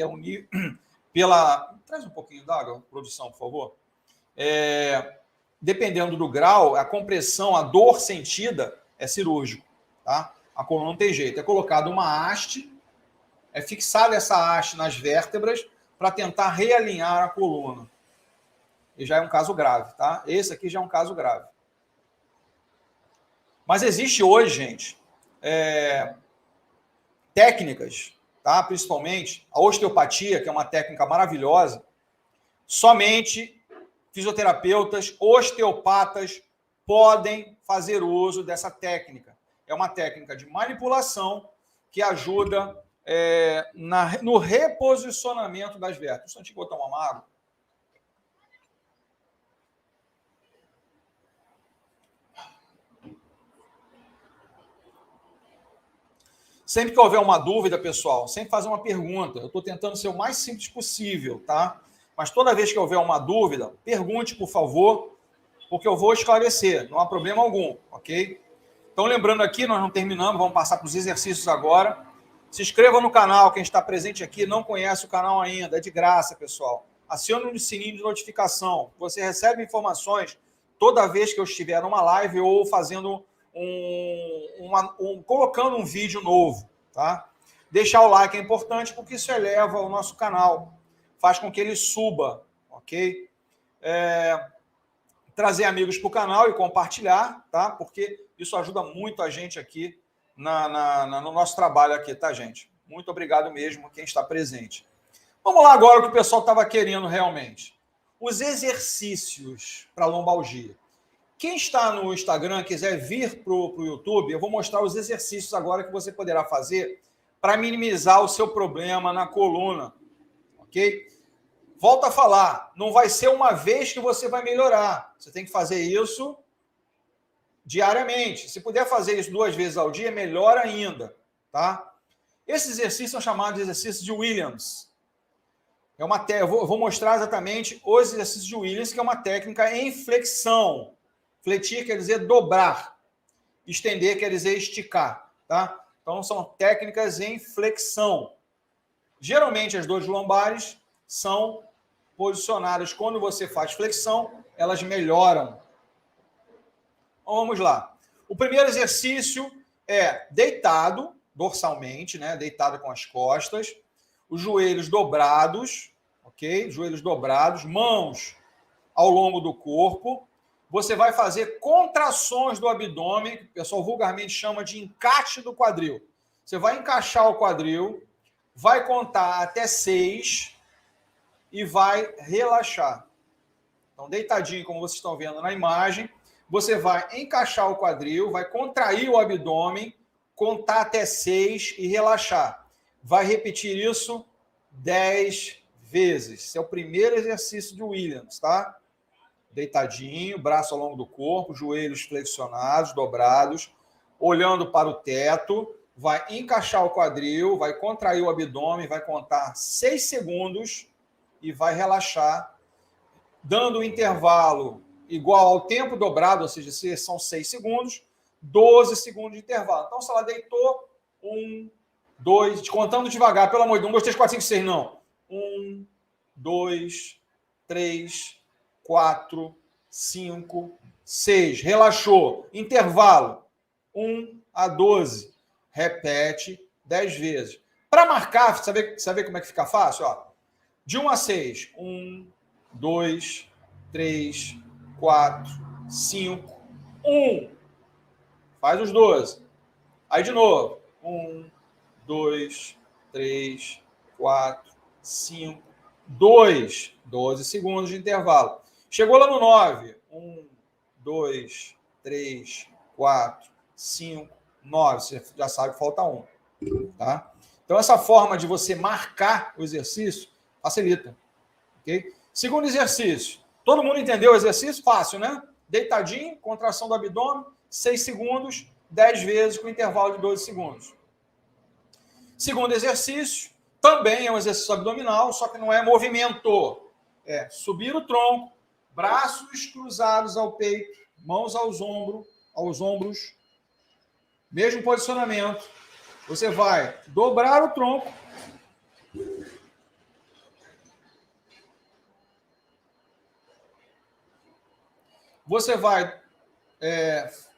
pela... Traz um pouquinho d'água, produção, por favor. Dependendo do grau, a compressão, a dor sentida é cirúrgico. Tá? A coluna não tem jeito. É colocada uma haste, é fixada essa haste nas vértebras para tentar realinhar a coluna. E já é um caso grave, tá? Esse aqui já é um caso grave. Mas existe hoje, gente, técnicas, tá? Principalmente a osteopatia, que é uma técnica maravilhosa, somente fisioterapeutas, osteopatas podem fazer uso dessa técnica. É uma técnica de manipulação que ajuda no reposicionamento das vértebras. Só antes de botar uma água. Sempre que houver uma dúvida, pessoal, sempre fazer uma pergunta. Eu estou tentando ser o mais simples possível, tá? Mas toda vez que houver uma dúvida, pergunte, por favor, porque eu vou esclarecer. Não há problema algum, ok? Então, lembrando aqui, nós não terminamos, vamos passar para os exercícios agora. Se inscreva no canal, quem está presente aqui não conhece o canal ainda, é de graça, pessoal. Acione o sininho de notificação. Você recebe informações toda vez que eu estiver numa live ou fazendo colocando um vídeo novo, tá? Deixar o like é importante porque isso eleva o nosso canal, faz com que ele suba, ok? Trazer amigos para o canal e compartilhar, tá? Porque isso ajuda muito a gente aqui no nosso trabalho aqui, tá, gente? Muito obrigado mesmo a quem está presente. Vamos lá agora o que o pessoal estava querendo realmente. Os exercícios para lombalgia. Quem está no Instagram, quiser vir para o YouTube, eu vou mostrar os exercícios agora que você poderá fazer para minimizar o seu problema na coluna, ok? Volto a falar, não vai ser uma vez que você vai melhorar. Você tem que fazer isso diariamente. Se puder fazer isso 2 vezes ao dia, melhor ainda, tá? Esses exercícios são chamados de exercícios de Williams. Eu vou mostrar exatamente os exercícios de Williams, que é uma técnica em flexão. Fletir quer dizer dobrar. Estender quer dizer esticar, tá? Então, são técnicas em flexão. Geralmente, as dores lombares são posicionadas quando você faz flexão, elas melhoram. Então, vamos lá. O primeiro exercício é deitado, dorsalmente, né? Deitado com as costas, os joelhos dobrados, ok? Joelhos dobrados, mãos ao longo do corpo. Você vai fazer contrações do abdômen, que o pessoal vulgarmente chama de encaixe do quadril. Você vai encaixar o quadril, vai contar até 6 e vai relaxar. Então, deitadinho, como vocês estão vendo na imagem, você vai encaixar o quadril, vai contrair o abdômen, contar até 6 e relaxar. Vai repetir isso 10 vezes. Esse é o primeiro exercício de Williams, tá? Deitadinho, braço ao longo do corpo, joelhos flexionados, dobrados, olhando para o teto, vai encaixar o quadril, vai contrair o abdômen, vai contar 6 segundos e vai relaxar, dando um intervalo igual ao tempo dobrado, ou seja, se são 6 segundos, 12 segundos de intervalo. Então, se ela deitou, 1, 2, contando devagar, pelo amor de Deus, 1, 2, 3, 4, 5, 6, não. 1, 2, 3, 4, 5, 6. Relaxou. Intervalo. 1 a 12. Repete 10 vezes. Para marcar, saber como é que fica fácil? Ó, de 1 a 6. 1, 2, 3, 4, 5, 1. Faz os 12. Aí de novo. 1, 2, 3, 4, 5, 2. 12 segundos de intervalo. Chegou lá no 9. 1, 2, 3, 4, 5, 9. Você já sabe que falta 1. Tá? Então, essa forma de você marcar o exercício facilita. Okay? Segundo exercício. Todo mundo entendeu o exercício? Fácil, né? Deitadinho, contração do abdômen, 6 segundos, 10 vezes com intervalo de 12 segundos. Segundo exercício, também é um exercício abdominal, só que não é movimento. É subir o tronco, braços cruzados ao peito, mãos aos ombros, mesmo posicionamento. Você vai dobrar o tronco, você vai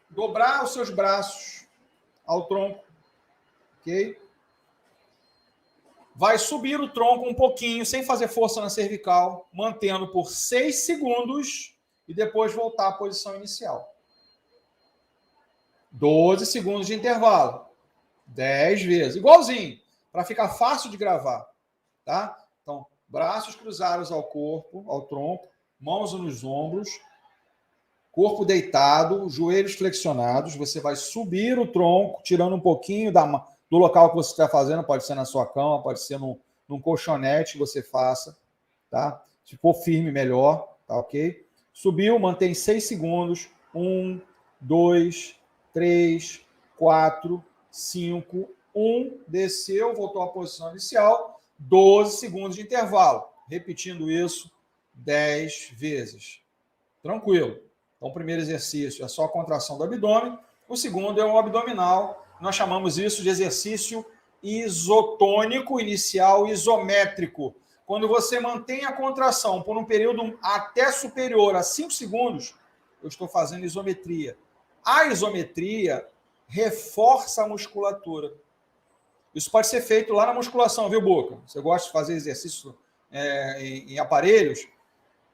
dobrar os seus braços ao tronco, ok? Vai subir o tronco um pouquinho, sem fazer força na cervical, mantendo por 6 segundos e depois voltar à posição inicial. 12 segundos de intervalo. 10 vezes. Igualzinho, para ficar fácil de gravar. Tá? Então, braços cruzados ao corpo, ao tronco, mãos nos ombros, corpo deitado, joelhos flexionados. Você vai subir o tronco, tirando um pouquinho do local que você está fazendo, pode ser na sua cama, pode ser num colchonete que você faça, tá? Se for firme, melhor, tá ok? Subiu, mantém 6 segundos. 1, 2, 3, 4, 5, 1. Desceu, voltou à posição inicial. 12 segundos de intervalo. Repetindo isso 10 vezes. Tranquilo. Então, o primeiro exercício é só a contração do abdômen. O segundo é um abdominal. Nós chamamos isso de exercício isotônico inicial isométrico. Quando você mantém a contração por um período até superior a 5 segundos, eu estou fazendo isometria. A isometria reforça a musculatura. Isso pode ser feito lá na musculação, viu, Boca? Você gosta de fazer exercício em aparelhos?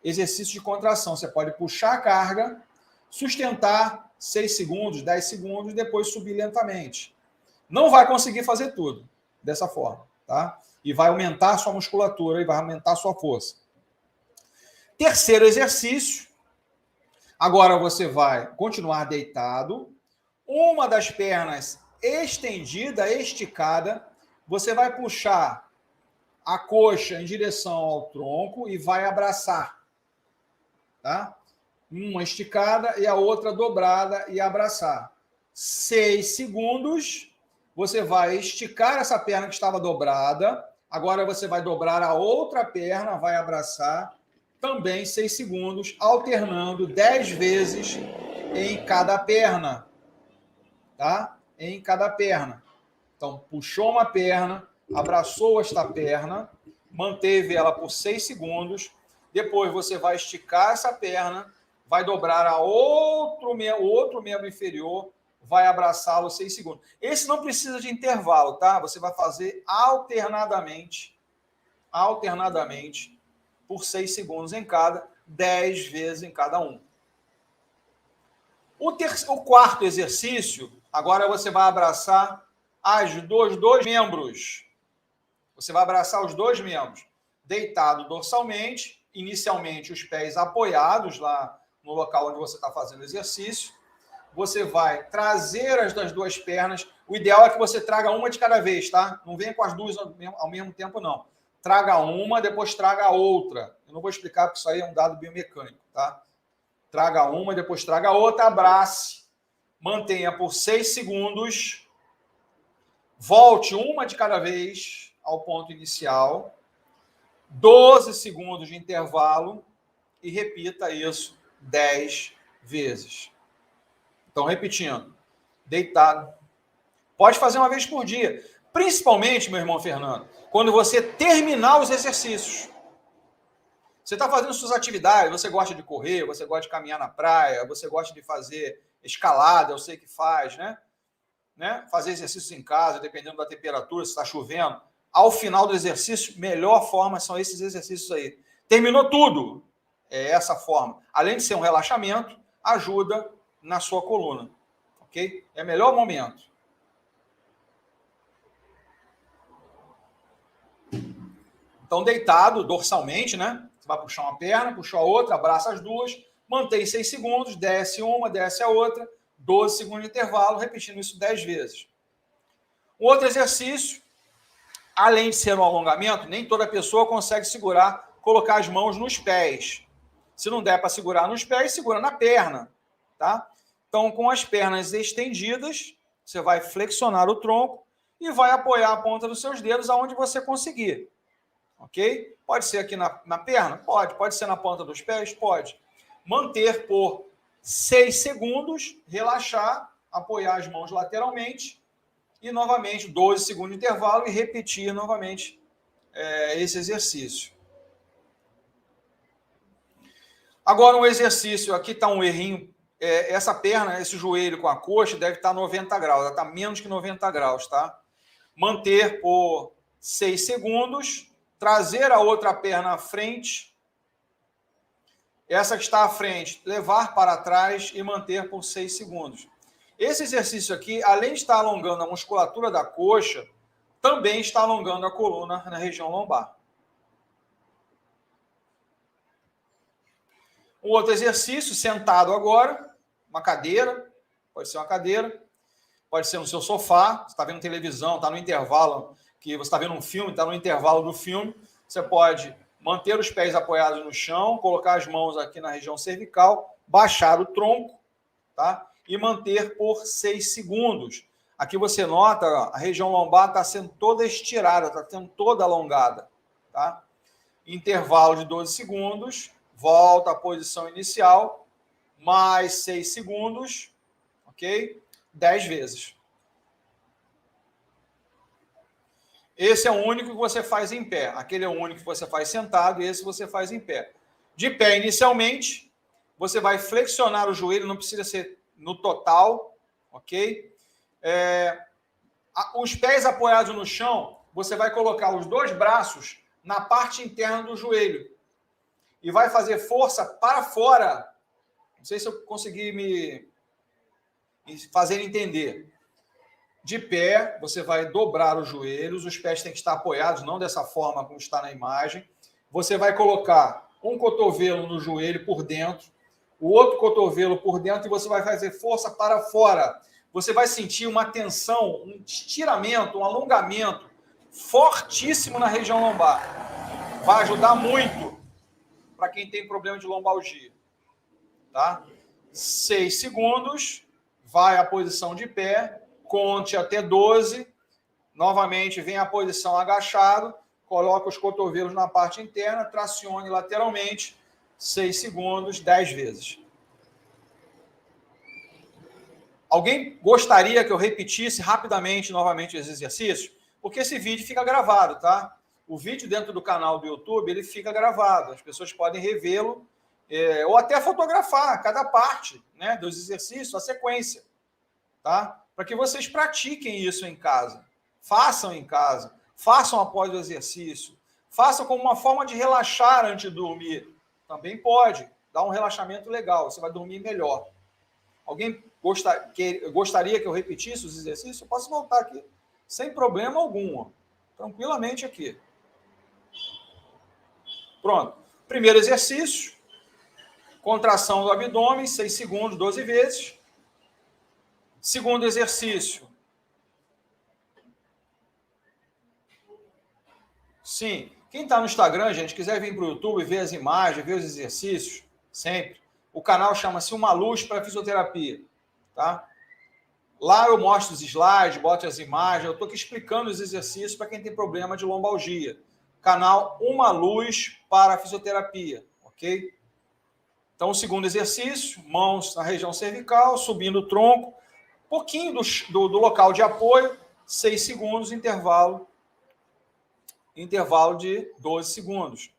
Exercício de contração. Você pode puxar a carga, sustentar 6 segundos, 10 segundos e depois subir lentamente. Não vai conseguir fazer tudo dessa forma, tá? E vai aumentar a sua musculatura e vai aumentar a sua força. Terceiro exercício. Agora você vai continuar deitado, uma das pernas estendida, esticada. Você vai puxar a coxa em direção ao tronco e vai abraçar, tá? Uma esticada e a outra dobrada e abraçar. 6 segundos, você vai esticar essa perna que estava dobrada. Agora você vai dobrar a outra perna, vai abraçar. Também 6 segundos, alternando 10 vezes em cada perna. Tá? Em cada perna. Então, puxou uma perna, abraçou esta perna, manteve ela por 6 segundos. Depois você vai esticar essa perna, vai dobrar a outro membro inferior, vai abraçá-lo 6 segundos. Esse não precisa de intervalo, tá? Você vai fazer alternadamente, por 6 segundos em cada, 10 vezes em cada um. O quarto exercício, agora você vai abraçar os dois membros. Você vai abraçar os dois membros, deitado dorsalmente, inicialmente os pés apoiados lá no local onde você está fazendo o exercício. Você vai trazer as das duas pernas. O ideal é que você traga uma de cada vez, tá? Não venha com as duas ao mesmo tempo, não. Traga uma, depois traga a outra. Eu não vou explicar porque isso aí é um dado biomecânico, tá? Traga uma, depois traga a outra, abrace. Mantenha por 6 segundos. Volte uma de cada vez ao ponto inicial. 12 segundos de intervalo. E repita isso 10 vezes. Então, repetindo. Deitado. Pode fazer uma vez por dia. Principalmente, meu irmão Fernando, quando você terminar os exercícios. Você está fazendo suas atividades, você gosta de correr, você gosta de caminhar na praia, você gosta de fazer escalada, eu sei que faz, né? Fazer exercícios em casa, dependendo da temperatura, se está chovendo. Ao final do exercício, melhor forma são esses exercícios aí. Terminou tudo. É essa forma. Além de ser um relaxamento, ajuda na sua coluna. Ok? É o melhor momento. Então, deitado dorsalmente, né? Você vai puxar uma perna, puxou a outra, abraça as duas, mantém 6 segundos, desce uma, desce a outra, 12 segundos de intervalo, repetindo isso 10 vezes. Um outro exercício, além de ser um alongamento, nem toda pessoa consegue segurar, colocar as mãos nos pés. Se não der para segurar nos pés, segura na perna, tá? Então, com as pernas estendidas, você vai flexionar o tronco e vai apoiar a ponta dos seus dedos aonde você conseguir. Ok? Pode ser aqui na perna? Pode. Pode ser na ponta dos pés? Pode. Manter por 6 segundos, relaxar, apoiar as mãos lateralmente e, novamente, 12 segundos de intervalo e repetir novamente esse exercício. Agora, um exercício, aqui está um errinho, essa perna, esse joelho com a coxa deve estar 90 graus, ela está menos que 90 graus, tá? Manter por 6 segundos, trazer a outra perna à frente, essa que está à frente, levar para trás e manter por 6 segundos. Esse exercício aqui, além de estar alongando a musculatura da coxa, também está alongando a coluna na região lombar. Um outro exercício, sentado agora, uma cadeira, pode ser uma cadeira, pode ser no seu sofá, você está vendo televisão, está no intervalo, que você está vendo um filme, está no intervalo do filme, você pode manter os pés apoiados no chão, colocar as mãos aqui na região cervical, baixar o tronco, tá? E manter por 6 segundos. Aqui você nota, a região lombar está sendo toda estirada, está sendo toda alongada, tá? Intervalo de 12 segundos, volta à posição inicial, mais 6 segundos, ok? 10 vezes. Esse é o único que você faz em pé. Aquele é o único que você faz sentado e esse você faz em pé. De pé, inicialmente, você vai flexionar o joelho, não precisa ser no total, ok? Os pés apoiados no chão, você vai colocar os dois braços na parte interna do joelho e vai fazer força para fora. Não sei se eu consegui me fazer entender. De pé, você vai dobrar os joelhos, os pés têm que estar apoiados, não dessa forma como está na imagem. Você vai colocar um cotovelo no joelho por dentro, o outro cotovelo por dentro e você vai fazer força para fora. Você vai sentir uma tensão, um estiramento, um alongamento fortíssimo na região lombar. Vai ajudar muito para quem tem problema de lombalgia. tá? 6 segundos, vai à posição de pé, conte até 12, novamente vem à posição agachado, coloca os cotovelos na parte interna, tracione lateralmente, 6 segundos, 10 vezes. Alguém gostaria que eu repetisse rapidamente, novamente, os exercícios? Porque esse vídeo fica gravado, tá? O vídeo dentro do canal do YouTube, ele fica gravado. As pessoas podem revê-lo, ou até fotografar cada parte, né, dos exercícios, a sequência, tá? Para que vocês pratiquem isso em casa. Façam em casa. Façam após o exercício. Façam como uma forma de relaxar antes de dormir. Também pode dar um relaxamento legal. Você vai dormir melhor. Alguém gostaria que eu repetisse os exercícios? Eu posso voltar aqui, sem problema algum. Ó. Tranquilamente aqui. Pronto. Primeiro exercício. Contração do abdômen, 6 segundos, 12 vezes. Segundo exercício. Sim. Quem está no Instagram, gente, quiser vir para o YouTube, ver as imagens, ver os exercícios, sempre. O canal chama-se Uma Luz para Fisioterapia, tá? Lá eu mostro os slides, boto as imagens, eu estou aqui explicando os exercícios para quem tem problema de lombalgia. Canal Uma Luz para Fisioterapia, ok? Então, o segundo exercício, mãos na região cervical, subindo o tronco, pouquinho do local de apoio, 6 segundos, intervalo de 12 segundos.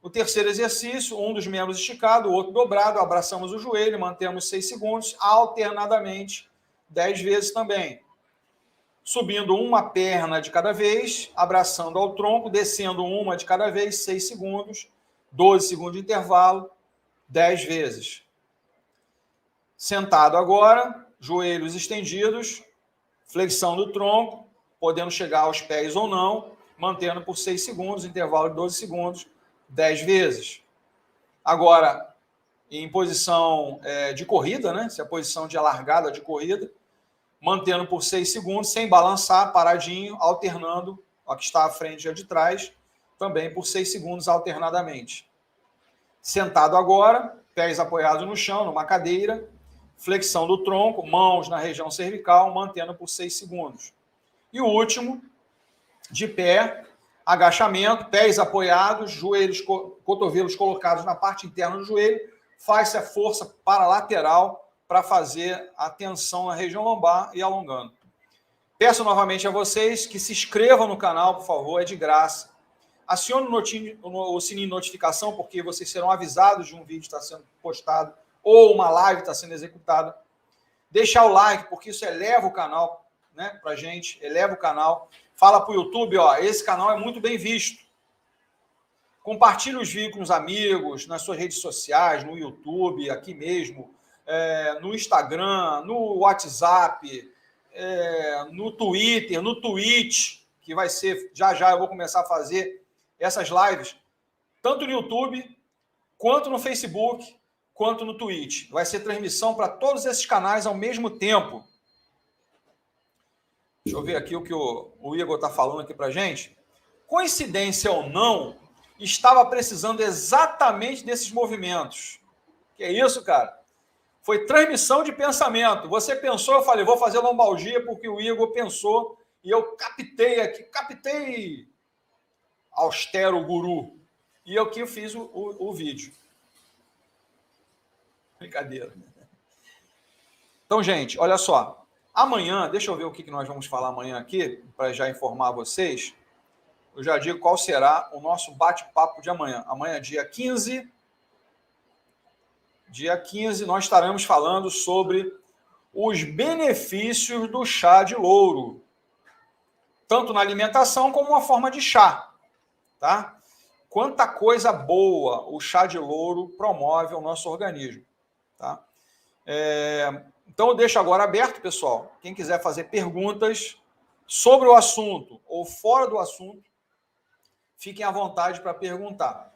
O terceiro exercício, um dos membros esticado, o outro dobrado, abraçamos o joelho, mantemos 6 segundos, alternadamente, 10 vezes também. Subindo uma perna de cada vez, abraçando ao tronco, descendo uma de cada vez, 6 segundos, 12 segundos de intervalo, 10 vezes. Sentado agora, joelhos estendidos, flexão do tronco, podendo chegar aos pés ou não, mantendo por 6 segundos, intervalo de 12 segundos, 10 vezes. Agora, em posição de corrida, né? Se é a posição de largada de corrida, mantendo por 6 segundos, sem balançar, paradinho, alternando a que está à frente e a de trás, também por 6 segundos alternadamente. Sentado agora, pés apoiados no chão, numa cadeira, flexão do tronco, mãos na região cervical, mantendo por 6 segundos. E o último, de pé, agachamento, pés apoiados, joelhos, cotovelos colocados na parte interna do joelho, faz-se a força paralateral para fazer a tensão na região lombar e alongando. Peço novamente a vocês que se inscrevam no canal, por favor, é de graça. Acione o sininho de notificação, porque vocês serão avisados de um vídeo que está sendo postado ou uma live está sendo executada. Deixar o like, porque isso eleva o canal, né, para a gente, eleva o canal. Fala para o YouTube, ó, esse canal é muito bem visto. Compartilhe os vídeos com os amigos, nas suas redes sociais, no YouTube, aqui mesmo, no Instagram, no WhatsApp, no Twitter, no Twitch, que vai ser, já eu vou começar a fazer essas lives, tanto no YouTube, quanto no Facebook, quanto no Twitch. Vai ser transmissão para todos esses canais ao mesmo tempo. Deixa eu ver aqui o que o Igor está falando aqui para a gente. Coincidência ou não, estava precisando exatamente desses movimentos. Que é isso, cara? Foi transmissão de pensamento. Você pensou, eu falei, vou fazer lombalgia porque o Igor pensou e eu captei austero guru. E eu que fiz o vídeo. Brincadeira. Então, gente, olha só. Amanhã, deixa eu ver o que nós vamos falar amanhã aqui, para já informar vocês. Eu já digo qual será o nosso bate-papo de amanhã. Amanhã, dia 15. Dia 15, nós estaremos falando sobre os benefícios do chá de louro. Tanto na alimentação como uma forma de chá. Tá? Quanta coisa boa o chá de louro promove ao nosso organismo. Tá? Então, eu deixo agora aberto, pessoal. Quem quiser fazer perguntas sobre o assunto ou fora do assunto, fiquem à vontade para perguntar.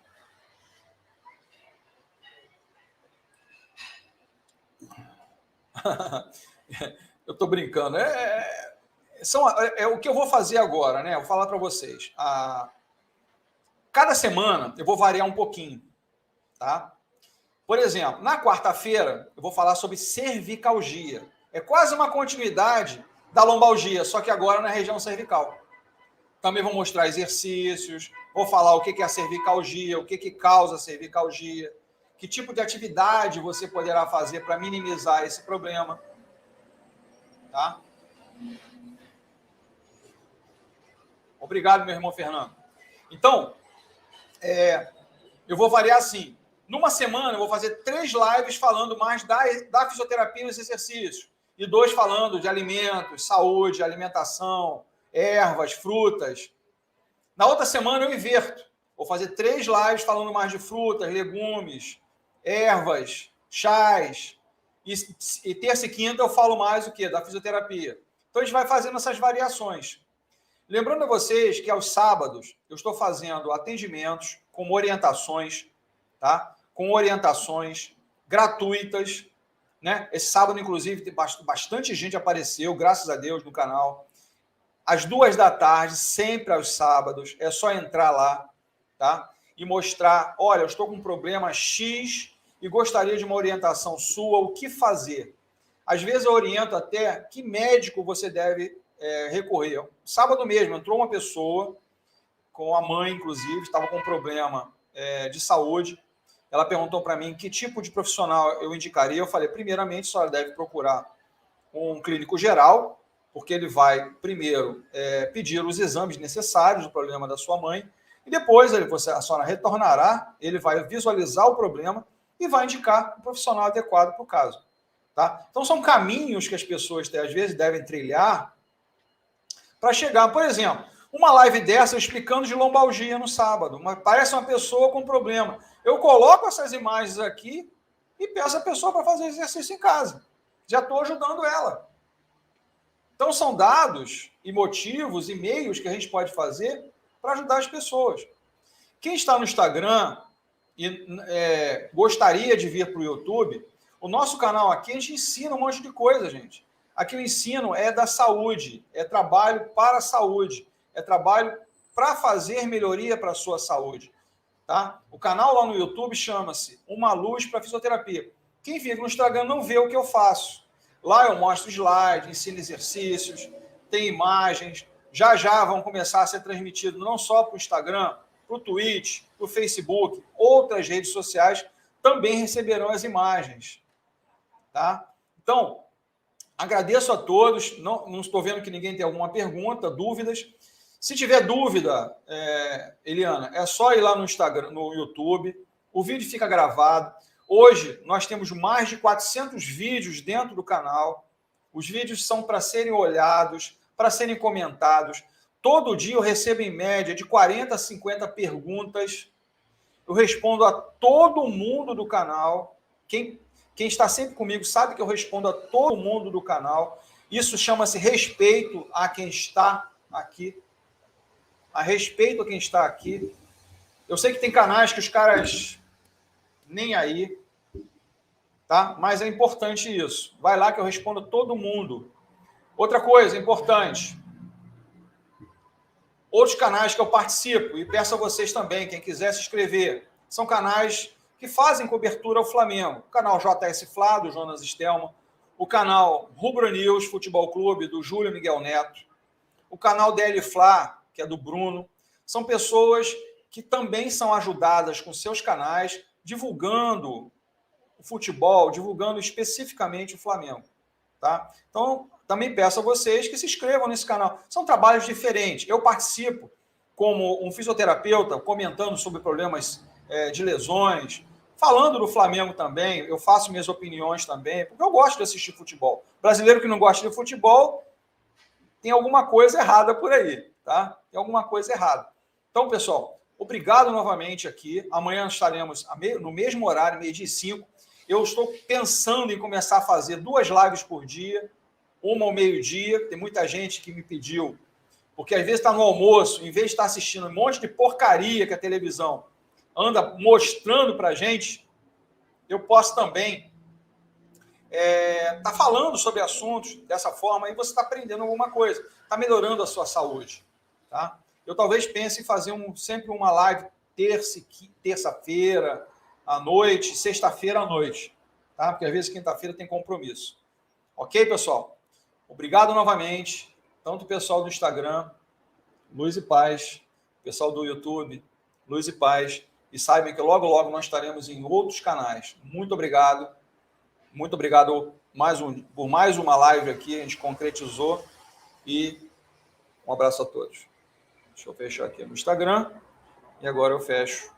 Eu estou brincando. O que eu vou fazer agora, né? Eu vou falar para vocês. Cada semana eu vou variar um pouquinho, tá? Por exemplo, na quarta-feira, eu vou falar sobre cervicalgia. É quase uma continuidade da lombalgia, só que agora na região cervical. Também vou mostrar exercícios, vou falar o que é a cervicalgia, o que causa a cervicalgia, que tipo de atividade você poderá fazer para minimizar esse problema. Tá? Obrigado, meu irmão Fernando. Então, eu vou variar assim. Numa semana, eu vou fazer 3 lives falando mais da fisioterapia e dos exercícios. E 2 falando de alimentos, saúde, alimentação, ervas, frutas. Na outra semana, eu inverto. Vou fazer 3 lives falando mais de frutas, legumes, ervas, chás. E terça e quinta eu falo mais o quê? Da fisioterapia. Então, a gente vai fazendo essas variações. Lembrando a vocês que aos sábados eu estou fazendo atendimentos com orientações, tá? Com orientações gratuitas, né? Esse sábado, inclusive, tem bastante gente apareceu, graças a Deus, no canal. Às 14h, sempre aos sábados, é só entrar lá, tá? E mostrar, olha, eu estou com um problema X e gostaria de uma orientação sua, o que fazer. Às vezes eu oriento até que médico você deve recorrer. Sábado mesmo, entrou uma pessoa, com a mãe, inclusive, estava com um problema de saúde. Ela perguntou para mim que tipo de profissional eu indicaria. Eu falei, primeiramente, a senhora deve procurar um clínico geral, porque ele vai, primeiro, pedir os exames necessários do problema da sua mãe, e depois a senhora retornará, ele vai visualizar o problema e vai indicar um profissional adequado para o caso. Tá? Então, são caminhos que as pessoas, às vezes, devem trilhar para chegar, por exemplo, uma live dessa explicando de lombalgia no sábado. Parece uma pessoa com problema. Eu coloco essas imagens aqui e peço a pessoa para fazer exercício em casa. Já estou ajudando ela. Então, são dados e motivos e meios que a gente pode fazer para ajudar as pessoas. Quem está no Instagram e gostaria de vir para o YouTube, o nosso canal aqui, a gente ensina um monte de coisa, gente. Aqui o ensino é da saúde, é trabalho para a saúde, é trabalho para fazer melhoria para a sua saúde. Tá? O canal lá no YouTube chama-se Uma Luz para Fisioterapia. Quem fica no Instagram não vê o que eu faço. Lá eu mostro slides, ensino exercícios, tem imagens. Já vão começar a ser transmitidos não só para o Instagram, para o Twitch, para o Facebook, outras redes sociais também receberão as imagens. Tá? Então, agradeço a todos. Não estou vendo que ninguém tem alguma pergunta, dúvidas. Se tiver dúvida, Eliana, é só ir lá no Instagram, no YouTube. O vídeo fica gravado. Hoje, nós temos mais de 400 vídeos dentro do canal. Os vídeos são para serem olhados, para serem comentados. Todo dia eu recebo, em média, de 40 a 50 perguntas. Eu respondo a todo mundo do canal. Quem está sempre comigo sabe que eu respondo a todo mundo do canal. Isso chama-se respeito a quem está aqui. A respeito a quem está aqui. Eu sei que tem canais que os caras nem aí, tá? Mas é importante isso. Vai lá que eu respondo a todo mundo. Outra coisa importante. Outros canais que eu participo, e peço a vocês também, quem quiser se inscrever, são canais que fazem cobertura ao Flamengo. O canal JS Flá, do Jonas Stelman, o canal Rubro News Futebol Clube, do Júlio Miguel Neto, o canal DL Flá, que é do Bruno. São pessoas que também são ajudadas com seus canais, divulgando o futebol, divulgando especificamente o Flamengo. Tá? Então, também peço a vocês que se inscrevam nesse canal. São trabalhos diferentes. Eu participo como um fisioterapeuta, comentando sobre problemas de lesões, falando do Flamengo também. Eu faço minhas opiniões também, porque eu gosto de assistir futebol. Brasileiro que não gosta de futebol, tem alguma coisa errada por aí. Tá? Tem alguma coisa errada. Então, pessoal, obrigado novamente aqui. Amanhã estaremos no mesmo horário, 12h05. Eu estou pensando em começar a fazer 2 lives por dia, uma ao meio-dia. Tem muita gente que me pediu, porque às vezes está no almoço, em vez de estar assistindo um monte de porcaria que a televisão anda mostrando para a gente, eu posso também estar falando sobre assuntos dessa forma, e você está aprendendo alguma coisa, está melhorando a sua saúde. Tá? Eu talvez pense em fazer sempre uma live terça-feira, à noite, sexta-feira à noite, tá? Porque às vezes quinta-feira tem compromisso. Ok, pessoal? Obrigado novamente, tanto o pessoal do Instagram, Luz e Paz, pessoal do YouTube, Luz e Paz, e saibam que logo, logo nós estaremos em outros canais. Muito obrigado por mais uma live aqui, a gente concretizou, e um abraço a todos. Deixa eu fechar aqui no Instagram, e agora eu fecho